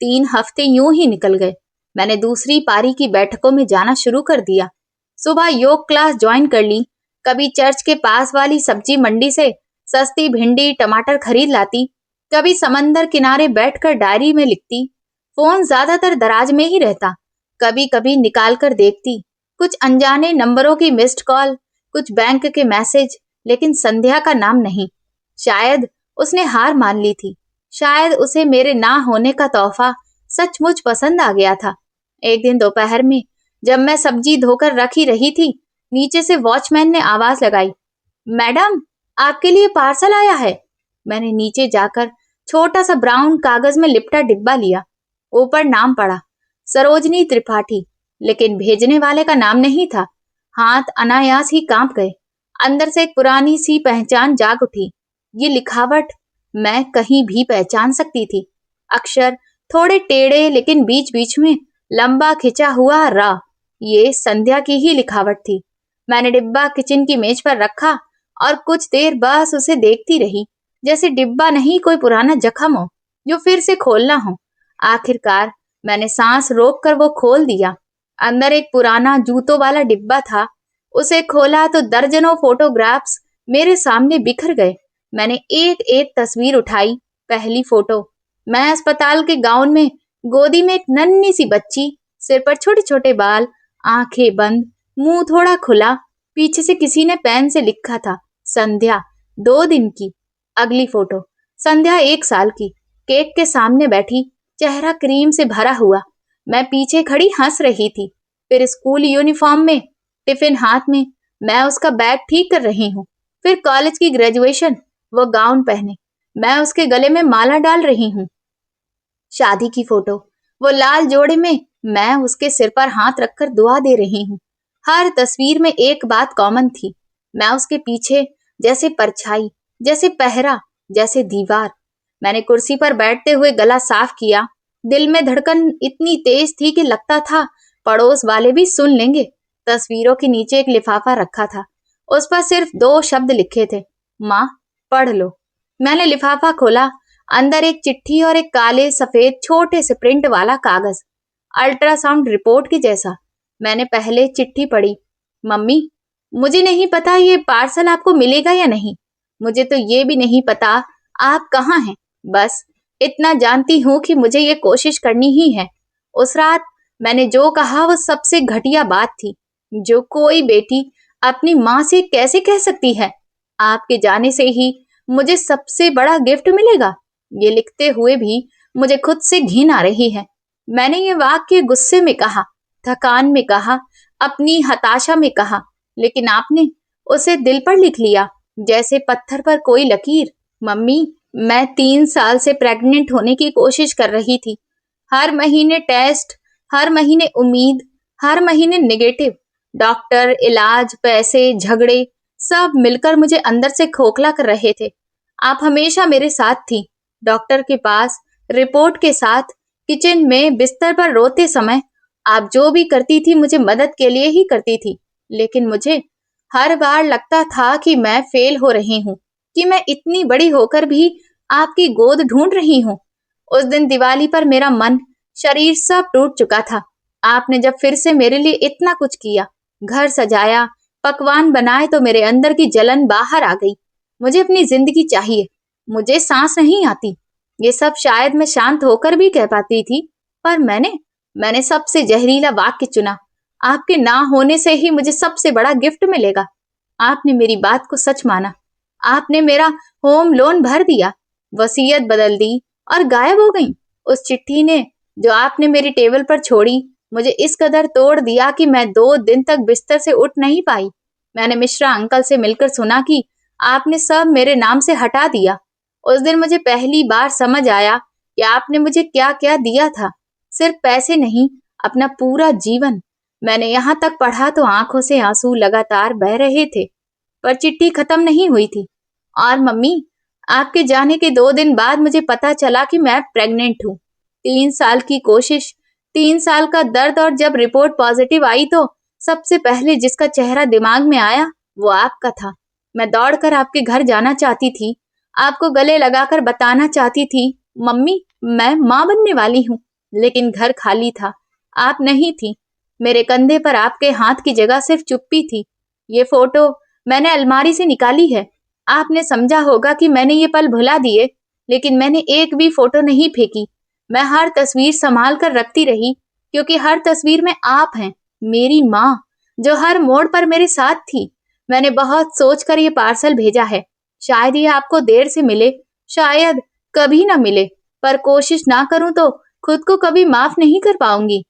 3 हफ्ते यूं ही निकल गए। मैंने दूसरी पारी की बैठकों में जाना शुरू कर दिया। सुबह योग क्लास ज्वाइन कर ली। कभी चर्च के पास वाली सब्जी मंडी से सस्ती भिंडी टमाटर खरीद लाती, कभी समंदर किनारे बैठकर डायरी में लिखती। फोन ज्यादातर दराज में ही रहता। कभी कभी निकाल कर देखती, कुछ अनजाने नंबरों की मिस्ड कॉल, कुछ बैंक के मैसेज, लेकिन संध्या का नाम नहीं। शायद उसने हार मान ली थी। शायद उसे मेरे ना होने का तोहफा सचमुच पसंद आ गया था। एक दिन दोपहर में जब मैं सब्जी धोकर रखी रही थी, नीचे से वॉचमैन ने आवाज लगाई, मैडम, आपके लिए पार्सल आया है। मैंने नीचे जाकर छोटा सा ब्राउन कागज में लिपटा डिब्बा लिया। ऊपर नाम पड़ा, सरोजनी त्रिपाठी, लेकिन भेजने वाले का नाम नहीं था। हाथ अनायास ही कांप गए। अंदर से एक पुरानी सी पहचान जाग उठी। ये लिखावट मैं कहीं भी पहचान सकती थी। अक्षर थोड़े टेढ़े, लेकिन बीच बीच में लंबा खिंचा हुआ रा। ये संध्या की ही लिखावट थी। मैंने डिब्बा किचन की मेज पर रखा और कुछ देर बस उसे देखती रही, जैसे डिब्बा नहीं कोई पुराना जख्म हो जो फिर से खोलना हो। आखिरकार मैंने सांस रोककर वो खोल दिया। अंदर एक पुराना जूतों वाला डिब्बा था। उसे खोला तो दर्जनों फोटोग्राफ्स मेरे सामने बिखर गए। मैंने एक एक तस्वीर उठाई। पहली फोटो, मैं अस्पताल के गाउन में, गोदी में एक नन्ही सी बच्ची, सिर पर छोटे छोटे बाल, आंखें बंद, मुंह थोड़ा खुला। पीछे से किसी ने पेन से लिखा था, संध्या, 2 दिन की। अगली फोटो, संध्या 1 साल की, केक के सामने बैठी, चेहरा क्रीम से भरा हुआ। मैं पीछे खड़ी हंस रही थी। फिर स्कूल यूनिफॉर्म में, टिफिन हाथ में, मैं उसका बैग ठीक कर रही हूँ। फिर कॉलेज की ग्रेजुएशन, वो गाउन पहने, मैं उसके गले में माला डाल रही हूँ। शादी की फोटो, वो लाल जोड़े में, मैं उसके सिर पर हाथ रखकर दुआ दे रही हूँ। हर तस्वीर में एक बात कॉमन थी, मैं उसके पीछे जैसे परछाई, जैसे पहरा, जैसे दीवार। मैंने कुर्सी पर बैठते हुए गला साफ किया। दिल में धड़कन इतनी तेज थी कि लगता था पड़ोस वाले भी सुन लेंगे। तस्वीरों के नीचे एक लिफाफा रखा था। उस पर सिर्फ 2 शब्द लिखे थे, माँ, पढ़ लो। मैंने लिफाफा खोला। अंदर एक चिट्ठी और एक काले सफेद छोटे से प्रिंट वाला कागज, अल्ट्रासाउंड रिपोर्ट के जैसा। मैंने पहले चिट्ठी पढ़ी, मम्मी, मुझे नहीं पता ये पार्सल आपको मिलेगा या नहीं। मुझे तो ये भी नहीं पता आप कहाँ हैं। बस इतना जानती हूँ कि मुझे ये कोशिश करनी ही है। उस रात मैंने जो कहा वो सबसे घटिया बात थी जो कोई बेटी अपनी माँ से कैसे कह सकती है। आपके जाने से ही मुझे सबसे बड़ा गिफ्ट मिलेगा। ये लिखते हुए भी मुझे खुद से घिन आ रही है। मैंने ये वाक्य गुस्से में कहा, थकान में कहा, अपनी हताशा में कहा, लेकिन आपने उसे दिल पर लिख लिया, जैसे पत्थर पर कोई लकीर। मम्मी, मैं 3 साल से प्रेग्नेंट होने की कोशिश कर रही थी। हर महीने टेस्ट, हर महीने उम्मीद, हर महीने नेगेटिव। डॉक्टर, इलाज, पैसे, झगड़े सब मिलकर मुझे अंदर से खोखला कर रहे थे। आप हमेशा मेरे साथ थी, डॉक्टर के पास, रिपोर्ट के साथ, किचन में, बिस्तर पर रोते समय। आप जो भी करती थी मुझे मदद के लिए ही करती थी, लेकिन मुझे हर बार लगता था कि मैं फेल हो रही हूँ, कि मैं इतनी बड़ी होकर भी आपकी गोद ढूंढ रही हूँ। उस दिन दिवाली पर मेरा मन, शरीर सब टूट चुका था। आपने जब फिर से मेरे लिए इतना कुछ किया, घर सजाया, पकवान बनाए, तो मेरे अंदर की जलन बाहर आ गई। मुझे अपनी जिंदगी चाहिए, मुझे सांस नहीं आती। ये सब शायद मैं शांत होकर भी कह पाती थी, पर मैंने सबसे जहरीला वाक्य चुना। आपके ना होने से ही मुझे सबसे बड़ा गिफ्ट मिलेगा। आपने मेरी बात को सच माना। आपने मेरा होम लोन भर दिया, वसीयत बदल दी और गायब हो गई। उस चिट्ठी ने, जो आपने मेरी टेबल पर छोड़ी, मुझे इस कदर तोड़ दिया कि मैं 2 दिन तक बिस्तर से उठ नहीं पाई। मैंने मिश्रा अंकल से मिलकर सुना कि आपने सब मेरे नाम से हटा दिया। उस दिन मुझे पहली बार समझ आया कि आपने मुझे क्या क्या दिया था। सिर्फ पैसे नहीं, अपना पूरा जीवन। मैंने यहाँ तक पढ़ा तो आंखों से आंसू लगातार बह रहे थे, पर चिट्ठी खत्म नहीं हुई थी। और मम्मी, आपके जाने के 2 दिन बाद मुझे पता चला कि मैं प्रेग्नेंट हूँ। 3 साल की कोशिश, 3 साल का दर्द, और जब रिपोर्ट पॉजिटिव आई तो सबसे पहले जिसका चेहरा दिमाग में आया वो आपका था। मैं दौड़कर आपके घर जाना चाहती थी, आपको गले लगाकर बताना चाहती थी, मम्मी मैं माँ बनने वाली हूँ। लेकिन घर खाली था, आप नहीं थी। मेरे कंधे पर आपके हाथ की जगह सिर्फ चुप्पी थी। ये फोटो मैंने अलमारी से निकाली है। आपने समझा होगा कि मैंने ये पल भुला दिए, लेकिन मैंने एक भी फोटो नहीं फेंकी। मैं हर तस्वीर संभाल कर रखती रही, क्योंकि हर तस्वीर में आप हैं, मेरी माँ, जो हर मोड़ पर मेरे साथ थी। मैंने बहुत सोचकर ये पार्सल भेजा है। शायद ये आपको देर से मिले, शायद कभी ना मिले, पर कोशिश ना करूं तो खुद को कभी माफ नहीं कर पाऊंगी।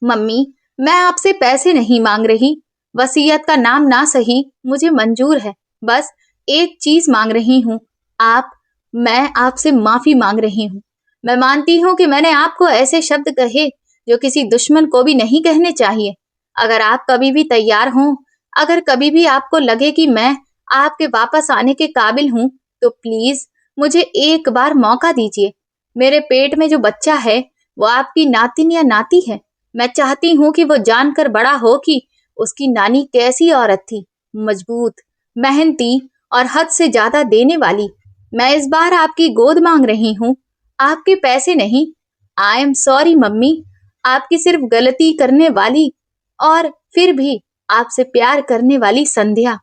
मम्मी, मैं आपसे पैसे नहीं मांग रही, वसीयत का नाम ना सही, मुझे मंजूर है। बस एक चीज मांग रही हूँ। आप मैं आपसे माफी मांग रही हूँ। मैं मानती हूँ कि मैंने आपको ऐसे शब्द कहे जो किसी दुश्मन को भी नहीं कहने चाहिए। अगर आप कभी भी तैयार हों, अगर कभी भी आपको लगे कि मैं आपके वापस आने के काबिल हूँ, तो प्लीज मुझे एक बार मौका दीजिए। मेरे पेट में जो बच्चा है वो आपकी नातिन या नाती है। मैं चाहती हूँ कि वो जानकर बड़ा हो कि उसकी नानी कैसी औरत थी, मजबूत, मेहनती और हद से ज्यादा देने वाली। मैं इस बार आपकी गोद मांग रही हूँ, आपके पैसे नहीं। आई एम सॉरी मम्मी, आपकी सिर्फ गलती करने वाली, और फिर भी आपसे प्यार करने वाली संध्या।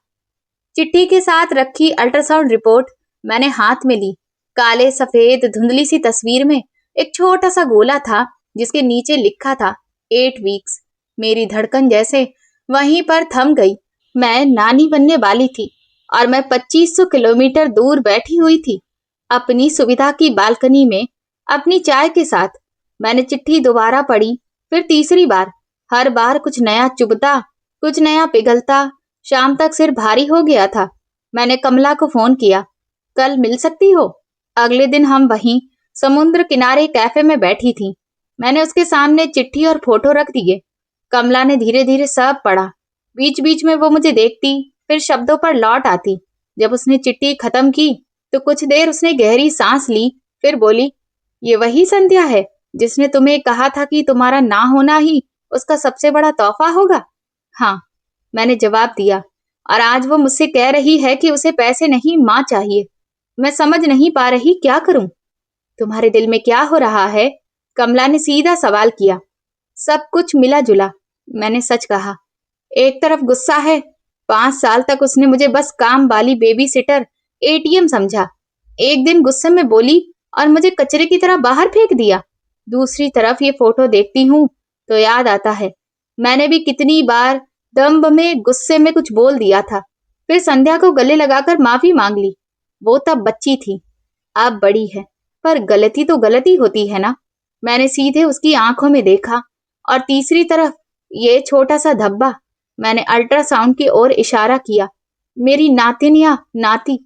चिट्ठी के साथ रखी अल्ट्रासाउंड रिपोर्ट मैंने हाथ में ली। काले सफेद धुंधली सी तस्वीर में एक छोटा सा गोला था, जिसके नीचे लिखा था 8 वीक्स। मेरी धड़कन जैसे वहीं पर थम गई। मैं नानी बनने वाली थी, और मैं 2500 किलोमीटर दूर बैठी हुई थी, अपनी सुविधा की बालकनी में, अपनी चाय के साथ। मैंने चिट्ठी दोबारा पढ़ी, फिर तीसरी बार। हर बार कुछ नया चुभता, कुछ नया पिघलता। शाम तक सिर भारी हो गया था। मैंने कमला को फोन किया, कल मिल सकती हो? अगले दिन हम वहीं समुद्र किनारे कैफे में बैठी थी। मैंने उसके सामने चिट्ठी और फोटो रख दिए। कमला ने धीरे धीरे सब पढ़ा। बीच बीच में वो मुझे देखती, फिर शब्दों पर लौट आती। जब उसने चिट्ठी खत्म की तो कुछ देर उसने गहरी सांस ली, फिर बोली, ये वही संध्या है जिसने तुम्हें कहा था कि तुम्हारा ना होना ही उसका सबसे बड़ा तोहफा होगा? हाँ, मैंने जवाब दिया। और आज वो मुझसे कह रही है कि उसे पैसे नहीं, माँ चाहिए। मैं समझ नहीं पा रही क्या करूं। तुम्हारे दिल में क्या हो रहा है? कमला ने सीधा सवाल किया। सब कुछ मिला जुला, मैंने सच कहा। एक तरफ गुस्सा है, 5 साल तक उसने मुझे बस काम वाली, बेबी सिटर, एटीएम समझा। एक दिन गुस्से में बोली और मुझे कचरे की तरह बाहर फेंक दिया। दूसरी तरफ ये फोटो देखती हूँ तो याद आता है, मैंने भी कितनी बार दम्भ में, गुस्से में कुछ बोल दिया था। फिर संध्या को गले लगाकर माफी मांग ली। वो तब बच्ची थी, अब बड़ी है, पर गलती तो गलती होती है ना। मैंने सीधे उसकी आंखों में देखा, और तीसरी तरफ ये छोटा सा धब्बा। मैंने अल्ट्रासाउंड की ओर इशारा किया। मेरी नातिन या नाती,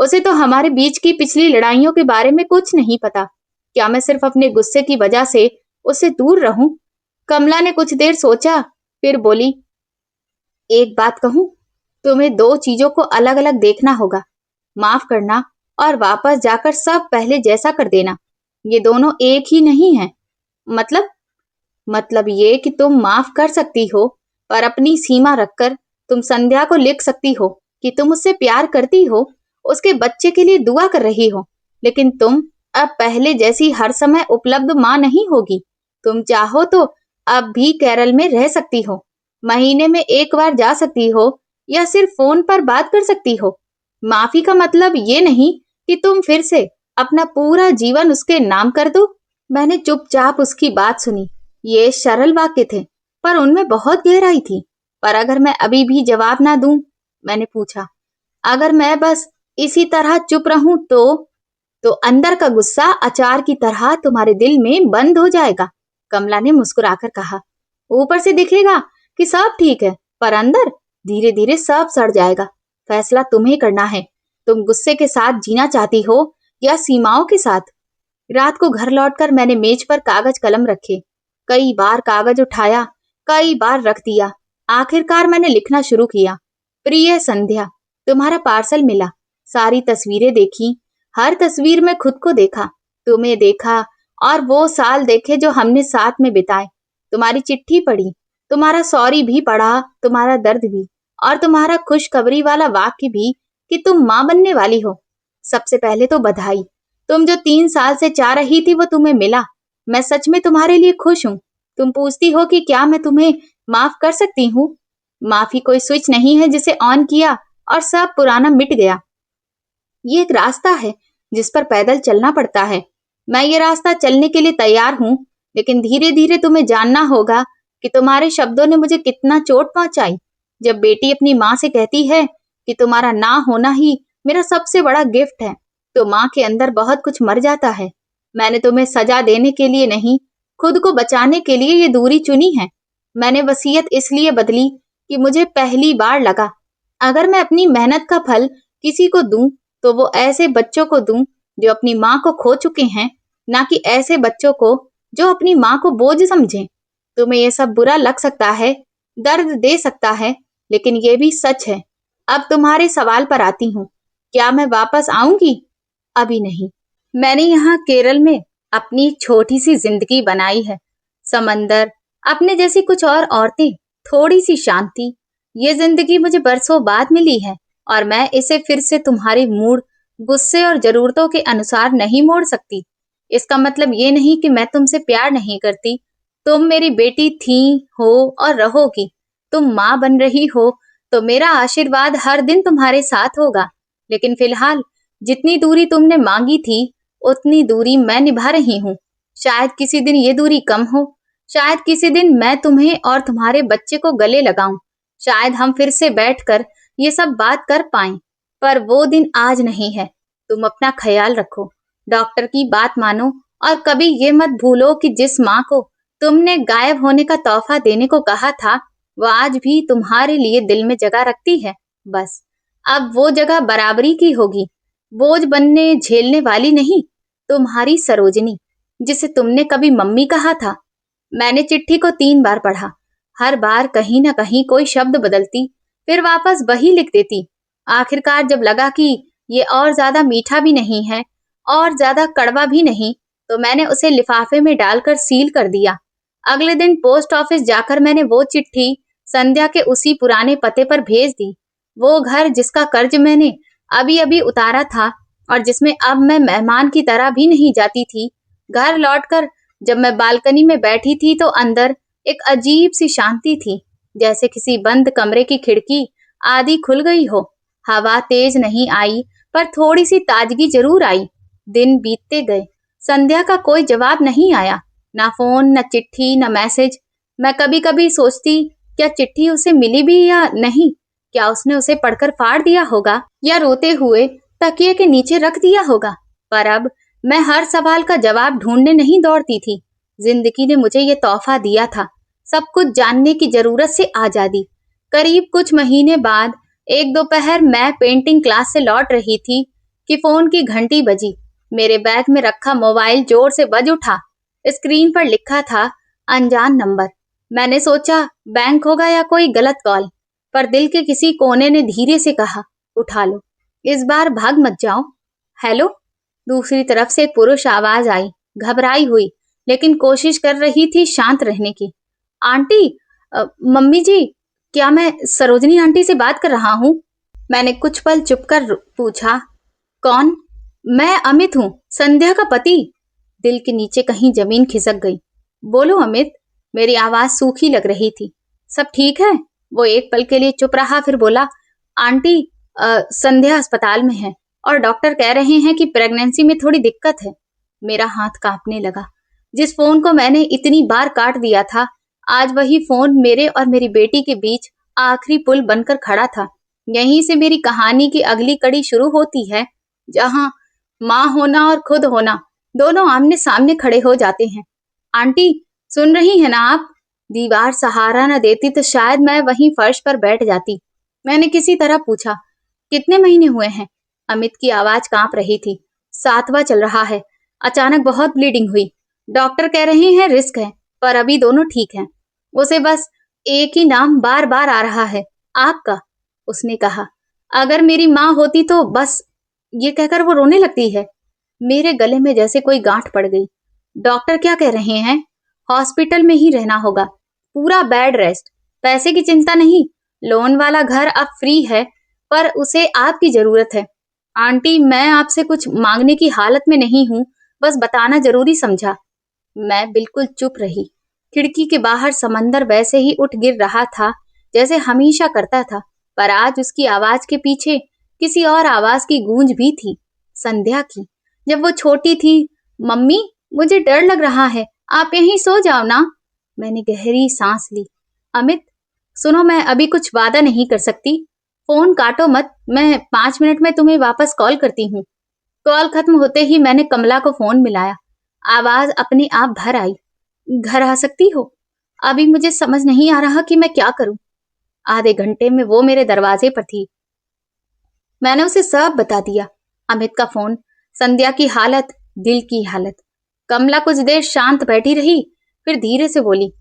उसे तो हमारे बीच की पिछली लड़ाइयों के बारे में कुछ नहीं पता। क्या मैं सिर्फ अपने गुस्से की वजह से उससे दूर रहूं? कमला ने कुछ देर सोचा, फिर बोली, एक बात कहूं, तुम्हें दो चीजों को अलग अलग देखना होगा, माफ करना और वापस जाकर सब पहले जैसा कर देना। ये दोनों एक ही नहीं है। मतलब मतलब ये कि तुम माफ कर सकती हो, पर अपनी सीमा रखकर तुम संध्या को लिख सकती हो कि तुम उससे प्यार करती हो, उसके बच्चे के लिए दुआ कर रही हो, लेकिन तुम अब पहले जैसी हर समय उपलब्ध माँ नहीं होगी। तुम चाहो तो अब भी केरल में रह सकती हो, महीने में एक बार जा सकती हो या सिर्फ फोन पर बात कर सकती हो। माफी का मतलब ये नहीं कि तुम फिर से अपना पूरा जीवन उसके नाम कर दो। मैंने चुपचाप उसकी बात सुनी। ये सरल वाक्य थे, पर उनमें बहुत गहराई थी। पर अगर मैं अभी भी जवाब ना दूं, मैंने पूछा, अगर मैं बस इसी तरह चुप रहूं तो अंदर का गुस्सा अचार की तरह तुम्हारे दिल में बंद हो जाएगा। कमला ने मुस्कुराकर कहा, ऊपर से दिखेगा कि सब ठीक है, पर अंदर धीरे धीरे सब सड़ जाएगा। फैसला तुम्हें करना है। तुम गुस्से के साथ जीना चाहती हो या सीमाओं के साथ? रात को घर लौटकर मैंने मेज पर कागज कलम रखे। कई बार कागज उठाया, कई बार रख दिया। आखिरकार मैंने लिखना शुरू किया। प्रिय संध्या, तुम्हारा पार्सल मिला। सारी तस्वीरें देखी, हर तस्वीर में खुद को देखा, तुम्हें देखा और वो साल देखे जो हमने साथ में बिताए। तुम्हारी चिट्ठी पढ़ी, तुम्हारा सॉरी भी पढ़ा, तुम्हारा दर्द भी, और तुम्हारा खुशखबरी वाला वाक्य भी कि तुम माँ बनने वाली हो। सबसे पहले तो बधाई। तुम जो 3 साल से चाह रही थी वो तुम्हें मिला। मैं सच में तुम्हारे लिए खुश हूँ। तुम पूछती हो कि क्या मैं तुम्हें माफ कर सकती हूँ? माफी कोई स्विच नहीं है जिसे ऑन किया और सब पुराना मिट गया। ये एक रास्ता है जिस पर पैदल चलना पड़ता है। मैं ये रास्ता चलने के लिए तैयार हूँ, लेकिन धीरे धीरे तुम्हें जानना होगा कि तुम्हारे शब्दों ने मुझे कितना चोट पहुंचाई। जब बेटी अपनी माँ से कहती है कि तुम्हारा ना होना ही मेरा सबसे बड़ा गिफ्ट है, तो माँ के अंदर बहुत कुछ मर जाता है। मैंने तुम्हें सजा देने के लिए नहीं, खुद को बचाने के लिए ये दूरी चुनी है। मैंने वसीयत इसलिए बदली कि मुझे पहली बार लगा, अगर मैं अपनी मेहनत का फल किसी को दूं, तो वो ऐसे बच्चों को दूं जो अपनी माँ को खो चुके हैं, ना कि ऐसे बच्चों को जो अपनी माँ को बोझ समझें। तुम्हें ये सब बुरा लग सकता है, दर्द दे सकता है, लेकिन ये भी सच है। अब तुम्हारे सवाल पर आती हूँ, क्या मैं वापस आऊंगी? अभी नहीं। मैंने यहाँ केरल में अपनी छोटी सी जिंदगी बनाई है। समंदर, अपने जैसी कुछ और औरतें, थोड़ी सी शांति। ये जिंदगी मुझे बरसों बाद मिली है और मैं इसे फिर से तुम्हारे मूड, गुस्से और जरूरतों के अनुसार नहीं मोड़ सकती। इसका मतलब ये नहीं कि मैं तुमसे प्यार नहीं करती। तुम मेरी बेटी थी, हो और रहोगी। तुम माँ बन रही हो तो मेरा आशीर्वाद हर दिन तुम्हारे साथ होगा। लेकिन फिलहाल जितनी दूरी तुमने मांगी थी, उतनी दूरी मैं निभा रही हूँ। शायद किसी दिन ये दूरी कम हो। शायद किसी दिन मैं तुम्हें और तुम्हारे बच्चे को गले लगाऊं। शायद हम फिर से बैठकर ये सब बात कर पाएं। पर वो दिन आज नहीं है। तुम अपना ख्याल रखो, डॉक्टर की बात मानो, और कभी ये मत भूलो कि जिस माँ को तुमने गायब होने का तोहफा देने को कहा था, वो आज भी तुम्हारे लिए दिल में जगह रखती है। बस अब वो जगह बराबरी की होगी, बोझ बनने झेलने वाली नहीं। तुम्हारी सरोजनी, जिसे तुमने कभी मम्मी कहा था। मैंने चिट्ठी को 3 बार पढ़ा। हर बार कहीं ना कहीं कोई शब्द बदलती, फिर वापस वही लिख देती। आखिरकार जब लगा कि ये और ज्यादा मीठा भी नहीं है और ज्यादा कड़वा भी नहीं, तो मैंने उसे लिफाफे में डालकर सील कर दिया। अगले दिन पोस्ट ऑफिस जाकर मैंने वो चिट्ठी संध्या के उसी पुराने पते पर भेज दी। वो घर जिसका कर्ज मैंने अभी अभी उतारा था और जिसमें अब मैं मेहमान की तरह भी नहीं जाती थी। घर लौटकर जब मैं बालकनी में बैठी थी तो अंदर एक अजीब सी शांति थी, जैसे किसी बंद कमरे की खिड़की आधी खुल गई हो। हवा तेज नहीं आई, पर थोड़ी सी ताजगी जरूर आई। दिन बीतते गए। संध्या का कोई जवाब नहीं आया, ना फोन, न चिट्ठी, न मैसेज। मैं कभी कभी सोचती, क्या चिट्ठी उसे मिली भी या नहीं? क्या उसने उसे पढ़कर फाड़ दिया होगा या रोते हुए तकिए के नीचे रख दिया होगा? पर अब मैं हर सवाल का जवाब ढूंढने नहीं दौड़ती थी। जिंदगी ने मुझे ये तोहफा दिया था, सब कुछ जानने की जरूरत से आजादी। करीब कुछ महीने बाद एक दोपहर मैं पेंटिंग क्लास से लौट रही थी। कि फोन की घंटी बजी। मेरे बैग में रखा मोबाइल जोर से बज उठा। स्क्रीन पर लिखा था अनजान नंबर। मैंने सोचा बैंक होगा या कोई गलत कॉल, पर दिल के किसी कोने ने धीरे से कहा, उठा लो, इस बार भाग मत जाओ। हेलो। दूसरी तरफ से एक पुरुष आवाज आई, घबराई हुई, लेकिन कोशिश कर रही थी शांत रहने की। आंटी, मम्मी जी, क्या मैं सरोजनी आंटी से बात कर रहा हूँ? मैंने कुछ पल चुप कर पूछा, कौन? मैं अमित हूँ, संध्या का पति। दिल के नीचे कहीं जमीन खिसक गई। बोलो अमित। मेरी आवाज सूखी लग रही थी। सब ठीक है? वो एक पल के लिए चुप रहा, फिर बोला, आंटी, संध्या अस्पताल में है और डॉक्टर कह रहे हैं कि प्रेगनेंसी में थोड़ी दिक्कत है। मेरा हाथ कांपने लगा। जिस फोन को मैंने इतनी बार काट दिया था, आज वही फोन मेरे और मेरी बेटी के बीच आखिरी पुल बनकर खड़ा था। यहीं से मेरी कहानी की अगली कड़ी शुरू होती है, जहां माँ होना और खुद होना दोनों आमने सामने खड़े हो जाते हैं। आंटी, सुन रही है ना आप? दीवार सहारा न देती तो शायद मैं वहीं फर्श पर बैठ जाती। मैंने किसी तरह पूछा, कितने महीने हुए हैं? अमित की आवाज कांप रही थी। 7वां चल रहा है। अचानक बहुत ब्लीडिंग हुई। डॉक्टर कह रहे हैं रिस्क है, पर अभी दोनों ठीक हैं। उसे बस एक ही नाम बार बार आ रहा है, आपका। उसने कहा, अगर मेरी माँ होती तो बस। ये कहकर वो रोने लगती है। मेरे गले में जैसे कोई गांठ पड़ गई। डॉक्टर क्या कह रहे हैं? हॉस्पिटल में ही रहना होगा, पूरा बेड रेस्ट, पैसे की चिंता नहीं। लोन वाला घर अब फ्री है, पर उसे आपकी जरूरत है। आंटी, मैं आपसे कुछ मांगने की हालत में नहीं हूँ, बस बताना जरूरी समझा। मैं बिल्कुल चुप रही। खिड़की के बाहर समंदर वैसे ही उठ गिर रहा था जैसे हमेशा करता था, पर आज उसकी आवाज के पीछे किसी और आवाज की गूंज भी थी, संध्या की। जब वो छोटी थी, मम्मी, मुझे डर लग रहा है, आप यहीं सो जाओ ना। मैंने गहरी सांस ली। अमित, सुनो, मैं अभी कुछ वादा नहीं कर सकती। फोन काटो मत, मैं 5 मिनट में तुम्हें वापस कॉल करती हूँ। कॉल खत्म होते ही मैंने कमला को फोन मिलाया। आवाज अपने आप भर आई, घर आ सकती हो? अभी मुझे समझ नहीं आ रहा कि मैं क्या करूं। आधे घंटे में वो मेरे दरवाजे पर थी। मैंने उसे सब बता दिया, अमित का फोन, संध्या की हालत, दिल की हालत। कमला कुछ देर शांत बैठी रही, फिर धीरे से बोली,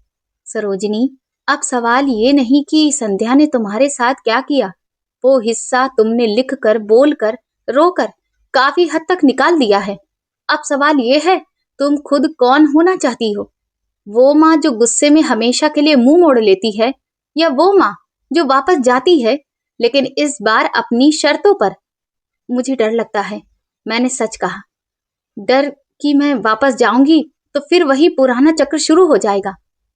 सरोजिनी, अब सवाल ये नहीं कि संध्या ने तुम्हारे साथ क्या किया। वो हिस्सा तुमने लिख कर, बोल कर, रो कर काफी हद तक निकाल दिया है। अब सवाल ये है, तुम खुद कौन होना चाहती हो? वो माँ जो गुस्से में हमेशा के लिए मुंह मोड़ लेती है, या वो माँ जो वापस जाती है, लेकिन इस बार अपनी शर्तों पर? मुझे डर लगता है, मैंने सच कहा। डर कि मैं वापस जाऊंगी तो फिर वही पुराना चक्र शुरू हो जाएगा।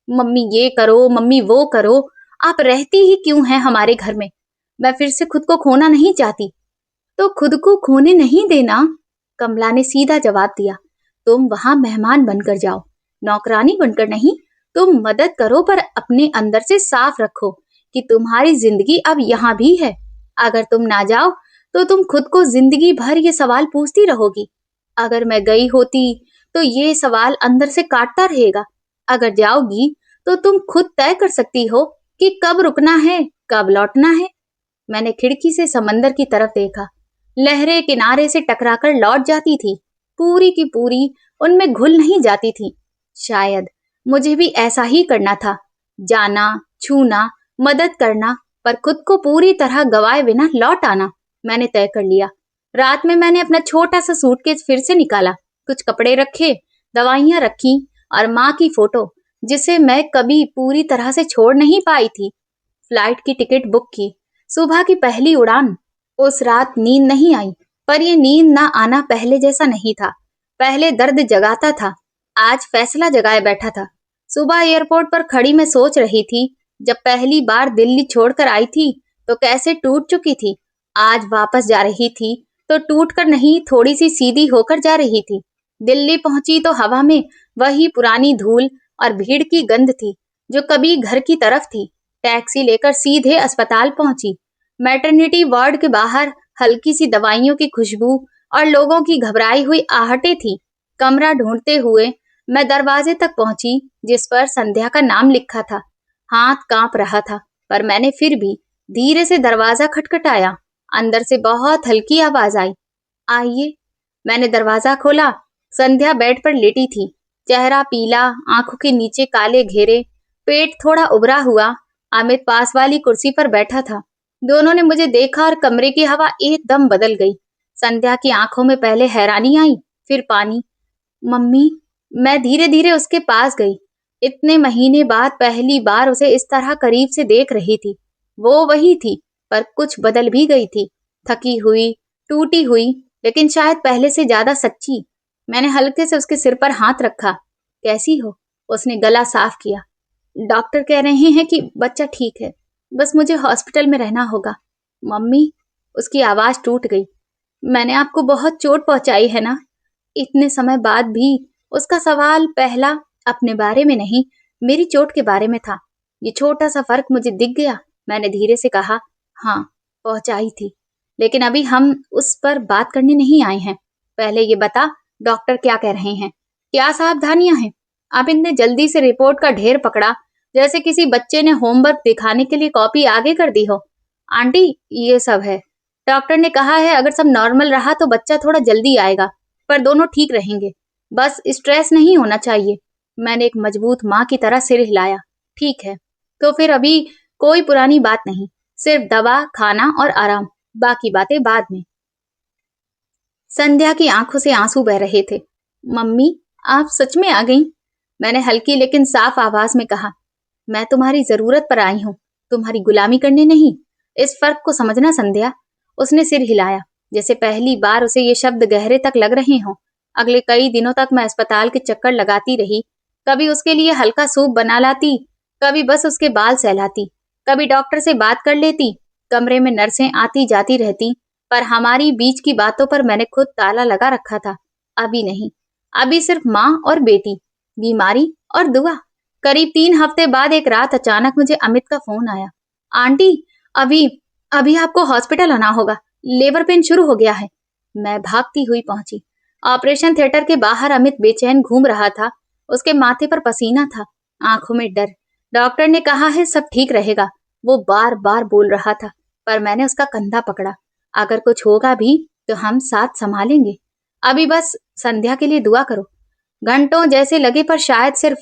मम्मी ये करो, मम्मी वो करो, आप रहती ही क्यों हैं हमारे घर में? मैं फिर से खुद को खोना नहीं चाहती। तो खुद को खोने नहीं देना, कमला ने सीधा जवाब दिया। तुम वहां मेहमान बनकर जाओ, नौकरानी बनकर नहीं। तुम मदद करो, पर अपने अंदर से साफ रखो कि तुम्हारी जिंदगी अब यहाँ भी है। अगर तुम ना जाओ तो तुम खुद को जिंदगी भर ये सवाल पूछती रहोगी। अगर मैं गई होती तो ये सवाल अंदर से काटता रहेगा। अगर जाओगी तो तुम खुद तय कर सकती हो कि कब रुकना है, कब लौटना है। मैंने खिड़की से समंदर की तरफ देखा। लहरें किनारे से टकराकर लौट जाती थी, पूरी की पूरी उनमें घुल नहीं जाती थी। शायद मुझे भी ऐसा ही करना था, जाना, छूना, मदद करना, पर खुद को पूरी तरह गवाए बिना लौट आना। मैंने तय कर लिया। रात में मैंने अपना छोटा सा सूटकेस फिर से निकाला, कुछ कपड़े रखे, दवाइयां रखी और माँ की फोटो, जिसे मैं कभी पूरी तरह से छोड़ नहीं पाई थी। फ्लाइट की टिकट बुक की, सुबह की पहली उड़ान। उस रात नींद नहीं आई, पर ये नींद ना आना पहले जैसा नहीं था। पहले दर्द जगाता था, आज फैसला जगाए बैठा था। सुबह एयरपोर्ट पर खड़ी मैं सोच रही थी, जब पहली बार दिल्ली छोड़कर आई थी तो कैसे टूट चुकी थी। आज वापस जा रही थी तो टूटकर नहीं, थोड़ी सी सीधी होकर जा रही थी। दिल्ली पहुंची तो हवा में वही पुरानी धूल और भीड़ की गंध थी जो कभी घर की तरफ थी। टैक्सी लेकर सीधे अस्पताल पहुंची। मैटरनिटी वार्ड के बाहर हल्की सी दवाइयों की खुशबू और लोगों की घबराई हुई आहटें थी। कमरा ढूंढते हुए मैं दरवाजे तक पहुंची, जिस पर संध्या का नाम लिखा था। हाथ कांप रहा था, पर मैंने फिर भी धीरे से दरवाजा खटखटाया। अंदर से बहुत हल्की आवाज आई, आइए। मैंने दरवाजा खोला। संध्या बेड पर लेटी थी, चेहरा पीला, आंखों के नीचे काले घेरे, पेट थोड़ा उभरा हुआ। अमित पास वाली कुर्सी पर बैठा था। दोनों ने मुझे देखा और कमरे की हवा एकदम बदल गई। संध्या की आंखों में पहले हैरानी आई, फिर पानी। मम्मी। मैं धीरे धीरे उसके पास गई। इतने महीने बाद पहली बार उसे इस तरह करीब से देख रही थी। वो वही थी, पर कुछ बदल भी गई थी। थकी हुई, टूटी हुई, लेकिन शायद पहले से ज्यादा सच्ची। मैंने हल्के से उसके सिर पर हाथ रखा। कैसी हो? उसने गला साफ किया। डॉक्टर कह रहे हैं कि बच्चा ठीक है, बस मुझे हॉस्पिटल में रहना होगा। मम्मी। उसकी आवाज टूट गई। मैंने आपको बहुत चोट पहुंचाई है ना? इतने समय बाद भी उसका सवाल पहला अपने बारे में नहीं, मेरी चोट के बारे में था। ये छोटा सा फर्क मुझे दिख गया। मैंने धीरे से कहा, हाँ, पहुंचाई थी, लेकिन अभी हम उस पर बात करने नहीं आए हैं। पहले ये बता, डॉक्टर क्या कह रहे हैं? क्या सावधानियां हैं? अब इतने जल्दी से रिपोर्ट का ढेर पकड़ा, जैसे किसी बच्चे ने होमवर्क दिखाने के लिए कॉपी आगे कर दी हो। आंटी, ये सब है। डॉक्टर ने कहा है अगर सब नॉर्मल रहा तो बच्चा थोड़ा जल्दी आएगा, पर दोनों ठीक रहेंगे। बस स्ट्रेस नहीं होना चाहिए। मैंने एक मजबूत माँ की तरह सिर हिलाया। ठीक है, तो फिर अभी कोई पुरानी बात नहीं, सिर्फ दवा, खाना और आराम। बाकी बातें बाद में। संध्या की आंखों से आंसू बह रहे थे। मम्मी, आप सच में आ गई? मैंने हल्की लेकिन साफ आवाज में कहा। मैं तुम्हारी जरूरत पर आई हूँ, तुम्हारी गुलामी करने नहीं। इस फर्क को समझना संध्या। उसने सिर हिलाया, जैसे पहली बार उसे ये शब्द गहरे तक लग रहे हों। अगले कई दिनों तक मैं अस्पताल के चक्कर लगाती रही। कभी उसके लिए हल्का सूप बना लाती, कभी बस उसके बाल सहलाती, कभी डॉक्टर से बात कर लेती। कमरे में नर्सें आती जाती रहती, पर हमारी बीच की बातों पर मैंने खुद ताला लगा रखा था। अभी नहीं, अभी सिर्फ माँ और बेटी, बीमारी और दुआ। करीब 3 हफ्ते बाद एक रात अचानक मुझे अमित का फोन आया। आंटी, अभी अभी आपको हॉस्पिटल आना होगा, लेबर पेन शुरू हो गया है। मैं भागती हुई पहुंची। ऑपरेशन थिएटर के बाहर अमित बेचैन घूम रहा था। उसके माथे पर पसीना था, आंखों में डर। डॉक्टर ने कहा है सब ठीक रहेगा, वो बार बार बोल रहा था, पर मैंने उसका कंधा पकड़ा। अगर कुछ होगा भी तो हम साथ संभालेंगे। अभी बस संध्या के लिए दुआ करो। घंटों जैसे लगे, पर शायद सिर्फ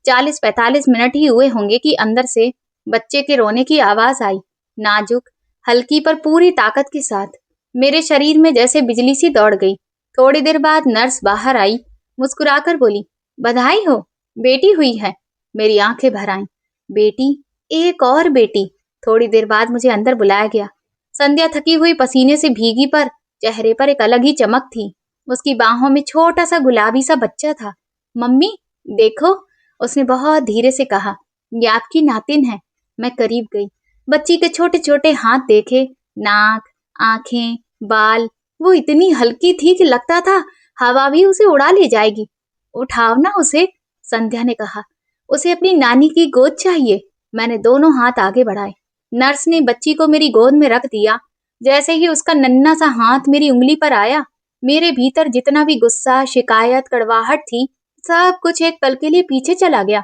40-45 मिनट ही हुए होंगे कि अंदर से बच्चे के रोने की आवाज आई, नाजुक, हल्की, पर पूरी ताकत के साथ। मेरे शरीर में जैसे बिजली सी दौड़ गई। थोड़ी देर बाद नर्स बाहर आई, मुस्कुराकर बोली, बधाई हो, बेटी हुई है। मेरी आंखें भर आईं। बेटी? एक और बेटी? थोड़ी देर बाद मुझे अंदर बुलाया गया। संध्या थकी हुई, पसीने से भीगी, पर चेहरे पर एक अलग ही चमक थी। उसकी बाहों में छोटा सा गुलाबी सा बच्चा था। मम्मी, देखो, उसने बहुत धीरे से कहा, ये आपकी नातिन है। मैं करीब गई। बच्ची के छोटे छोटे हाथ देखे, नाक, आंखें, बाल। वो इतनी हल्की थी कि लगता था हवा भी उसे उड़ा ले जाएगी। उठाओ ना उसे, संध्या ने कहा। उसे अपनी नानी की गोद चाहिए। मैंने दोनों हाथ आगे बढ़ाए। नर्स ने बच्ची को मेरी गोद में रख दिया। जैसे ही उसका नन्हा सा हाथ मेरी उंगली पर आया, मेरे भीतर जितना भी गुस्सा, शिकायत, कड़वाहट थी, सब कुछ एक पल के लिए पीछे चला गया।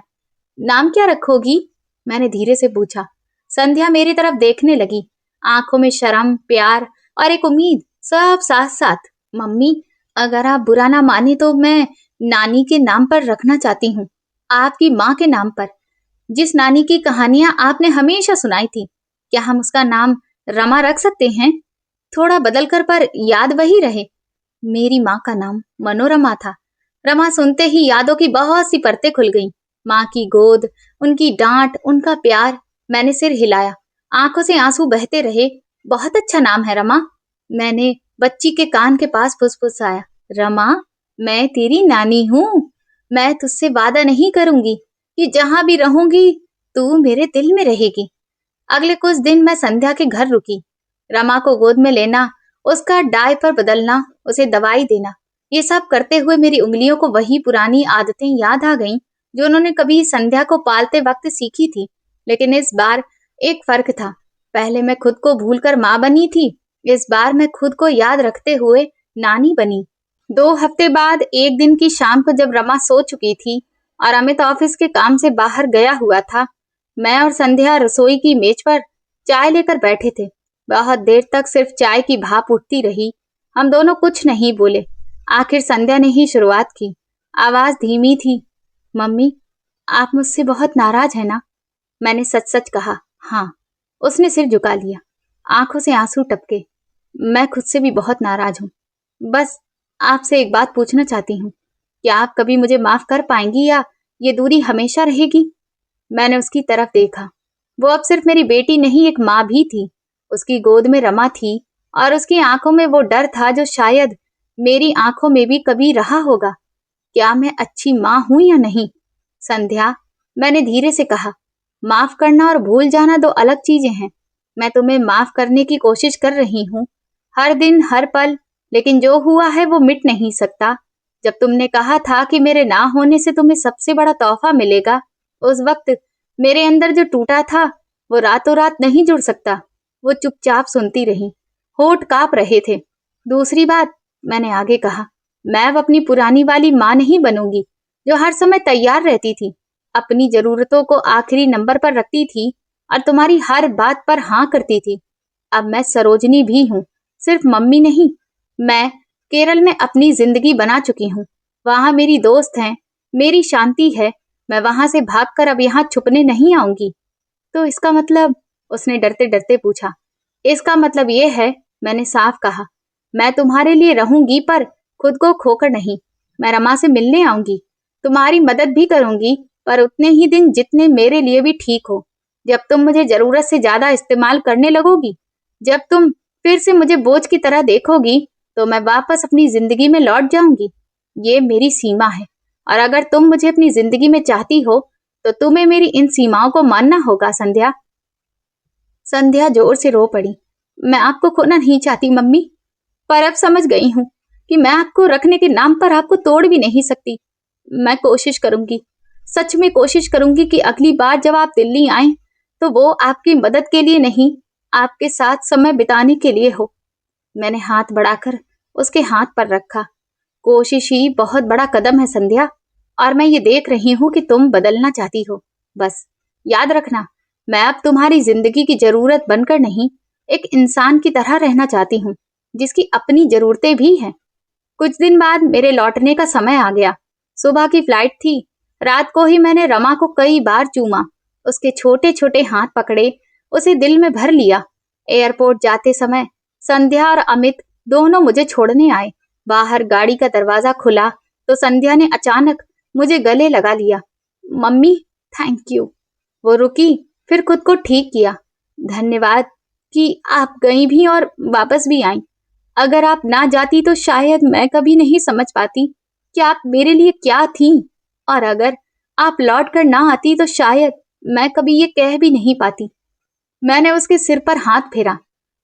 नाम क्या रखोगी? मैंने धीरे से पूछा। संध्या मेरी तरफ देखने लगी, आंखों में शर्म, प्यार और एक उम्मीद, सब साथ साथ। मम्मी, अगर आप बुरा ना माने तो मैं नानी के नाम पर रखना चाहती हूँ, आपकी माँ के नाम पर, जिस नानी की कहानियां आपने हमेशा सुनाई थी। क्या हम उसका नाम रमा रख सकते हैं? थोड़ा बदल कर, पर याद वही रहे। मेरी माँ का नाम मनोरमा था। रमा सुनते ही यादों की बहुत सी परतें खुल गईं। माँ की गोद, उनकी डांट, उनका प्यार। मैंने सिर हिलाया, आंखों से आंसू बहते रहे। बहुत अच्छा नाम है रमा। मैंने बच्ची के कान के पास फुसफुसाया। रमा, मैं तेरी नानी हूँ। मैं तुझसे वादा नहीं करूंगी कि जहां भी रहूंगी तू मेरे दिल में रहेगी। अगले कुछ दिन मैं संध्या के घर रुकी। रमा को गोद में लेना, उसका डायपर बदलना, उसे दवाई देना, ये सब करते हुए मेरी उंगलियों को वही पुरानी आदतें याद आ गईं जो उन्होंने कभी संध्या को पालते वक्त सीखी थी। लेकिन इस बार एक फर्क था। पहले मैं खुद को भूलकर माँ बनी थी, इस बार मैं खुद को याद रखते हुए नानी बनी। 2 हफ्ते बाद एक दिन की शाम को जब रमा सो चुकी थी और अमित ऑफिस के काम से बाहर गया हुआ था, मैं और संध्या रसोई की मेज पर चाय लेकर बैठे थे। बहुत देर तक सिर्फ चाय की भाप उठती रही। हम दोनों कुछ नहीं बोले। आखिर संध्या ने ही शुरुआत की। आवाज धीमी थी। मम्मी, आप मुझसे बहुत नाराज है ना? मैंने सच सच कहा, हाँ। उसने सिर झुका लिया। आंखों से आंसू टपके। मैं खुद से भी बहुत नाराज हूँ। बस आपसे एक बात पूछना चाहती हूँ, क्या आप कभी मुझे माफ कर पाएंगी या ये दूरी हमेशा रहेगी? मैंने उसकी तरफ देखा। वो अब सिर्फ मेरी बेटी नहीं, एक माँ भी थी। उसकी गोद में रमा थी और उसकी आंखों में वो डर था जो शायद मेरी आंखों में भी कभी रहा होगा। क्या मैं अच्छी माँ हूं या नहीं? संध्या, मैंने धीरे से कहा, माफ करना और भूल जाना दो अलग चीजें हैं। मैं तुम्हें माफ करने की कोशिश कर रही हूँ, हर दिन हर पल, लेकिन जो हुआ है वो मिट नहीं सकता। जब तुमने कहा था कि मेरे ना होने से तुम्हें सबसे बड़ा तोहफा मिलेगा, उस वक्त मेरे अंदर जो टूटा था वो रातों रात नहीं जुड़ सकता। वो चुपचाप सुनती रही। होठ कांप रहे थे। दूसरी बात, मैंने आगे कहा, मैं अब अपनी पुरानी वाली माँ नहीं बनूंगी जो हर समय तैयार रहती थी, अपनी जरूरतों को आखिरी नंबर पर रखती थी और तुम्हारी हर बात पर हाँ करती थी। अब मैं सरोजनी भी हूँ, सिर्फ मम्मी नहीं। मैं केरल में अपनी जिंदगी बना चुकी हूँ। वहां मेरी दोस्त हैं, मेरी शांति है। मैं वहां से भागकर अब यहाँ छुपने नहीं आऊंगी। तो इसका मतलब? उसने डरते डरते पूछा। इसका मतलब ये है, मैंने साफ कहा, मैं तुम्हारे लिए रहूंगी पर खुद को खोकर नहीं। मैं रमा से मिलने आऊंगी, तुम्हारी मदद भी करूंगी, पर उतने ही दिन जितने मेरे लिए भी ठीक हो। जब तुम मुझे जरूरत से ज्यादा इस्तेमाल करने लगोगी, जब तुम फिर से मुझे बोझ की तरह देखोगी, तो मैं वापस अपनी जिंदगी में लौट जाऊंगी। ये मेरी सीमा है, और अगर तुम मुझे अपनी जिंदगी में चाहती हो तो तुम्हें मेरी इन सीमाओं को मानना होगा। संध्या। संध्या जोर से रो पड़ी। मैं आपको खोना नहीं चाहती मम्मी, पर अब समझ गई हूँ कि मैं आपको रखने के नाम पर आपको तोड़ भी नहीं सकती। मैं कोशिश करूंगी, सच में कोशिश करूंगी कि अगली बार जब आप दिल्ली आए तो वो आपकी मदद के लिए नहीं, आपके साथ समय बिताने के लिए हो। मैंने हाथ बढ़ाकर उसके हाथ पर रखा। कोशिश ही बहुत बड़ा कदम है संध्या, और मैं ये देख रही हूँ कि तुम बदलना चाहती हो। बस याद रखना, मैं अब तुम्हारी जिंदगी की जरूरत बनकर नहीं, एक इंसान की तरह रहना चाहती हूँ जिसकी अपनी जरूरतें भी हैं। कुछ दिन बाद मेरे लौटने का समय आ गया। सुबह की फ्लाइट थी। रात को ही मैंने रमा को कई बार चूमा, उसके छोटे छोटे हाथ पकड़े, उसे दिल में भर लिया। एयरपोर्ट जाते समय संध्या और अमित दोनों मुझे छोड़ने आए। बाहर गाड़ी का दरवाजा खुला तो संध्या ने अचानक मुझे गले लगा लिया। Mummy, thank you. वो रुकी, फिर खुद को ठीक किया। धन्यवाद कि आप गई भी और वापस भी आई। अगर आप ना जाती तो शायद मैं कभी नहीं समझ पाती कि आप मेरे लिए क्या थी, और अगर आप लौट कर ना आती तो शायद मैं कभी ये कह भी नहीं पाती। मैंने उसके सिर पर हाथ फेरा।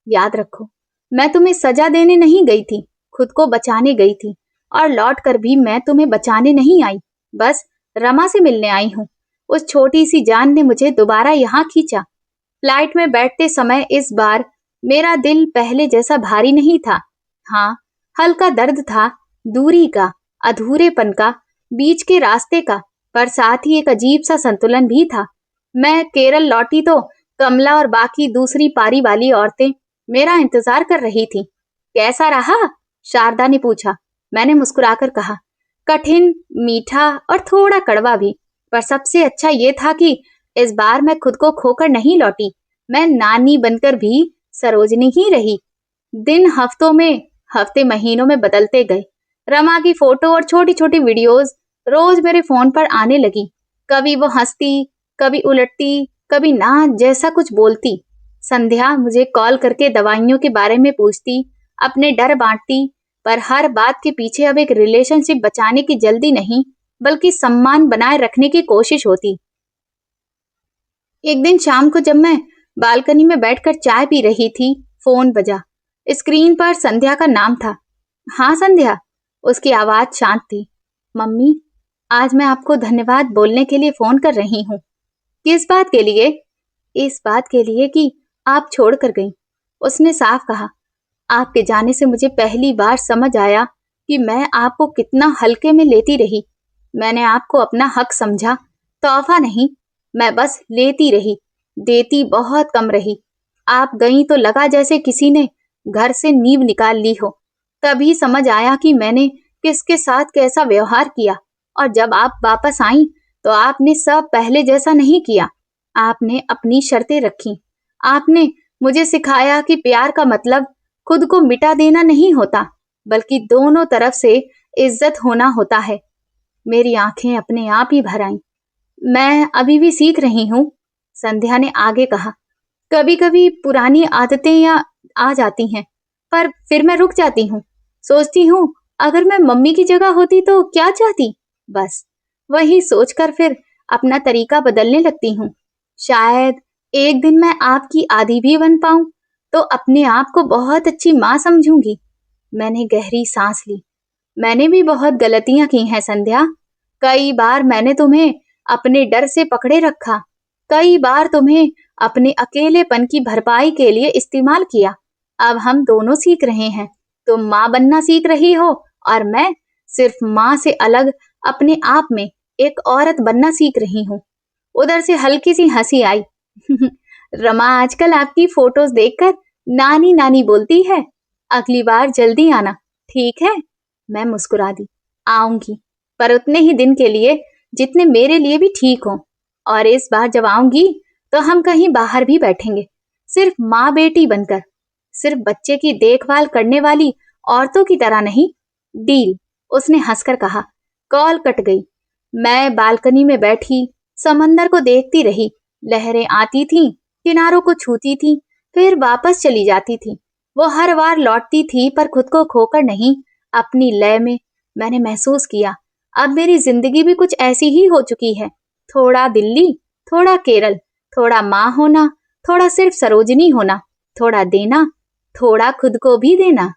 याद रखो, मैं तुम्हें सजा देने नहीं गई थी, खुद को बचाने गई थी, और लौट कर भी मैं तुम्हें बचाने नहीं आई, बस रमा से मिलने आई हूँ। उस छोटी सी जान ने मुझे दोबारा यहाँ खींचा। फ्लाइट में बैठते समय इस बार मेरा दिल पहले जैसा भारी नहीं था। हाँ, हल्का दर्द था, दूरी का, अधूरेपन का, बीच के रास्ते का, पर साथ ही एक अजीब सा संतुलन भी था। मैं केरल लौटी तो कमला और बाकी दूसरी पारी वाली औरतें मेरा इंतजार कर रही थी। कैसा रहा? शारदा ने पूछा। मैंने मुस्कुराकर कहा, कठिन, मीठा और थोड़ा कड़वा भी, पर सबसे अच्छा ये था कि इस बार मैं खुद को खोकर नहीं लौटी। मैं नानी बनकर भी सरोजनी ही रही। दिन हफ्तों में, हफ्ते महीनों में बदलते गए। रमा की फोटो और छोटी छोटी वीडियोस रोज मेरे फोन पर आने लगी। कभी वो हंसती, कभी उलटती, कभी ना जैसा कुछ बोलती। संध्या मुझे कॉल करके दवाइयों के बारे में पूछती, अपने डर बांटती, पर हर बात के पीछे अब एक रिलेशनशिप बचाने की जल्दी नहीं, बल्कि सम्मान बनाए रखने की कोशिश होती। एक दिन शाम को जब मैं बालकनी में बैठकर चाय पी रही थी, फोन बजा। स्क्रीन पर संध्या का नाम था। हाँ संध्या, उसकी आवाज शांत थी। मम्मी, आज मैं आपको धन्यवाद बोलने के लिए फोन कर रही हूँ। किस बात के लिए? इस बात के लिए कि आप छोड़ कर गई। उसने साफ कहा, आपके जाने से मुझे पहली बार समझ आया कि मैं आपको कितना हल्के में लेती रही। मैंने आपको अपना हक समझा, तोहफा नहीं। मैं बस लेती रही, देती बहुत कम रही। आप गई तो लगा जैसे किसी ने घर से नींव निकाल ली हो। तभी समझ आया कि मैंने किसके साथ कैसा व्यवहार किया। और जब आप वापस आईं तो आपने सब पहले जैसा नहीं किया। आपने अपनी शर्तें रखी। आपने मुझे सिखाया कि प्यार का मतलब खुद को मिटा देना नहीं होता, बल्कि दोनों तरफ से इज्जत होना होता है। मेरी आंखें अपने आप ही भर आईं। मैं अभी भी सीख रही हूँ, संध्या ने आगे कहा। कभी कभी पुरानी आदतें या आ जाती हैं, पर फिर मैं रुक जाती हूँ। सोचती हूँ अगर मैं मम्मी की जगह होती तो क्या चाहती। बस वही सोचकर फिर अपना तरीका बदलने लगती हूँ। शायद एक दिन मैं आपकी आदी भी बन पाऊं तो अपने आप को बहुत अच्छी माँ समझूंगी। मैंने गहरी सांस ली। मैंने भी बहुत गलतियां की हैं संध्या। कई बार मैंने तुम्हें अपने डर से पकड़े रखा। कई बार तुम्हें अपने अकेलेपन की भरपाई के लिए इस्तेमाल किया। अब हम दोनों सीख रहे हैं। तुम माँ बनना सीख रही हो और मैं सिर्फ माँ से अलग अपने आप में एक औरत बनना सीख रही हूँ। उधर से हल्की सी हंसी आई। रमा आजकल आपकी फोटोज देखकर नानी नानी बोलती है। अगली बार जल्दी आना, ठीक है? मैं मुस्कुरा दी। आऊंगी, पर उतने ही दिन के लिए जितने मेरे लिए भी ठीक हो। और इस बार जब आऊंगी तो हम कहीं बाहर भी बैठेंगे, सिर्फ माँ बेटी बनकर, सिर्फ बच्चे की देखभाल करने वाली औरतों की तरह नहीं। डील, उसने हंसकर कहा। कॉल कट गई। मैं बालकनी में बैठी समंदर को देखती रही। लहरें आती थीं, किनारों को छूती थीं, फिर वापस चली जाती थीं। वो हर बार लौटती थी, पर खुद को खोकर नहीं, अपनी लय में। मैंने महसूस किया अब मेरी जिंदगी भी कुछ ऐसी ही हो चुकी है। थोड़ा दिल्ली, थोड़ा केरल, थोड़ा माँ होना, थोड़ा सिर्फ सरोजनी होना, थोड़ा देना, थोड़ा खुद को भी देना।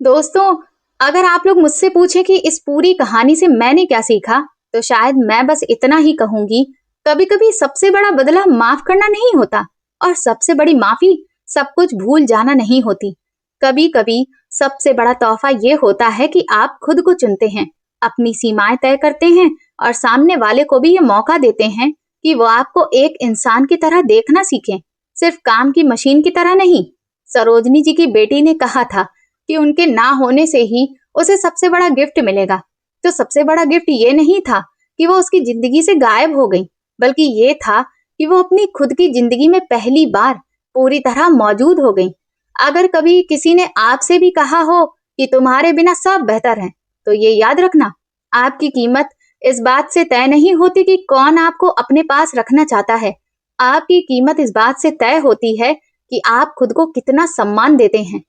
दोस्तों, अगर आप लोग मुझसे पूछें कि इस पूरी कहानी से मैंने क्या सीखा, तो शायद मैं बस इतना ही कहूंगी, कभी कभी सबसे बड़ा बदला माफ करना नहीं होता, और सबसे बड़ी माफी सब कुछ भूल जाना नहीं होती। कभी कभी सबसे बड़ा तोहफा ये होता है कि आप खुद को चुनते हैं, अपनी सीमाएं तय करते हैं, और सामने वाले को भी ये मौका देते हैं कि वो आपको एक इंसान की तरह देखना सीखें, सिर्फ काम की मशीन की तरह नहीं। सरोजनी जी की बेटी ने कहा था कि उनके ना होने से ही उसे सबसे बड़ा गिफ्ट मिलेगा। तो सबसे बड़ा गिफ्ट ये नहीं था कि वो उसकी जिंदगी से गायब हो गई, बल्कि ये था कि वो अपनी खुद की जिंदगी में पहली बार पूरी तरह मौजूद हो गई। अगर कभी किसी ने आपसे भी कहा हो कि तुम्हारे बिना सब बेहतर है, तो ये याद रखना, आपकी कीमत इस बात से तय नहीं होती कि कौन आपको अपने पास रखना चाहता है। आपकी कीमत इस बात से तय होती है कि आप खुद को कितना सम्मान देते हैं।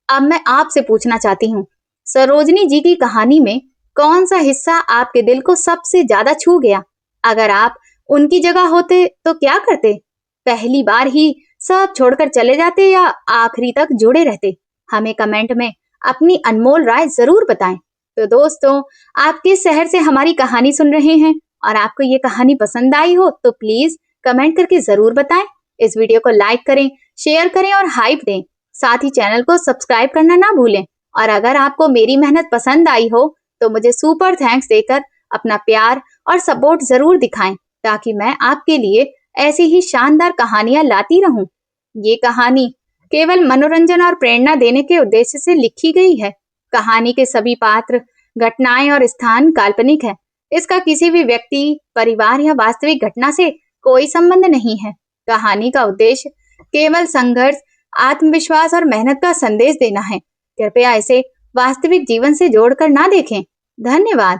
अब मैं आपसे पूछना चाहती हूँ, सरोजनी जी की कहानी में कौन सा हिस्सा आपके दिल को सबसे ज्यादा छू गया? अगर आप उनकी जगह होते तो क्या करते? पहली बार ही सब छोड़कर चले जाते या आखिरी तक जुड़े रहते? हमें कमेंट में अपनी अनमोल राय जरूर बताएं। तो दोस्तों, आप किस शहर से हमारी कहानी सुन रहे हैं और आपको ये कहानी पसंद आई हो तो प्लीज कमेंट करके जरूर बताएं। इस वीडियो को लाइक करें, शेयर करें और हाइप दें। साथ ही चैनल को सब्सक्राइब करना ना भूलें। और अगर आपको मेरी मेहनत पसंद आई हो तो मुझे सुपर थैंक्स देकर अपना प्यार और सपोर्ट जरूर दिखाएं, ताकि मैं आपके लिए ऐसी ही शानदार कहानियां लाती रहूं। ये कहानी केवल मनोरंजन और प्रेरणा देने के उद्देश्य से लिखी गई है। कहानी के सभी पात्र, घटनाएं और स्थान काल्पनिक है। इसका किसी भी व्यक्ति, परिवार या वास्तविक घटना से कोई संबंध नहीं है। कहानी का उद्देश्य केवल संघर्ष, आत्मविश्वास और मेहनत का संदेश देना है। कृपया इसे वास्तविक जीवन से जोड़कर ना देखें। धन्यवाद।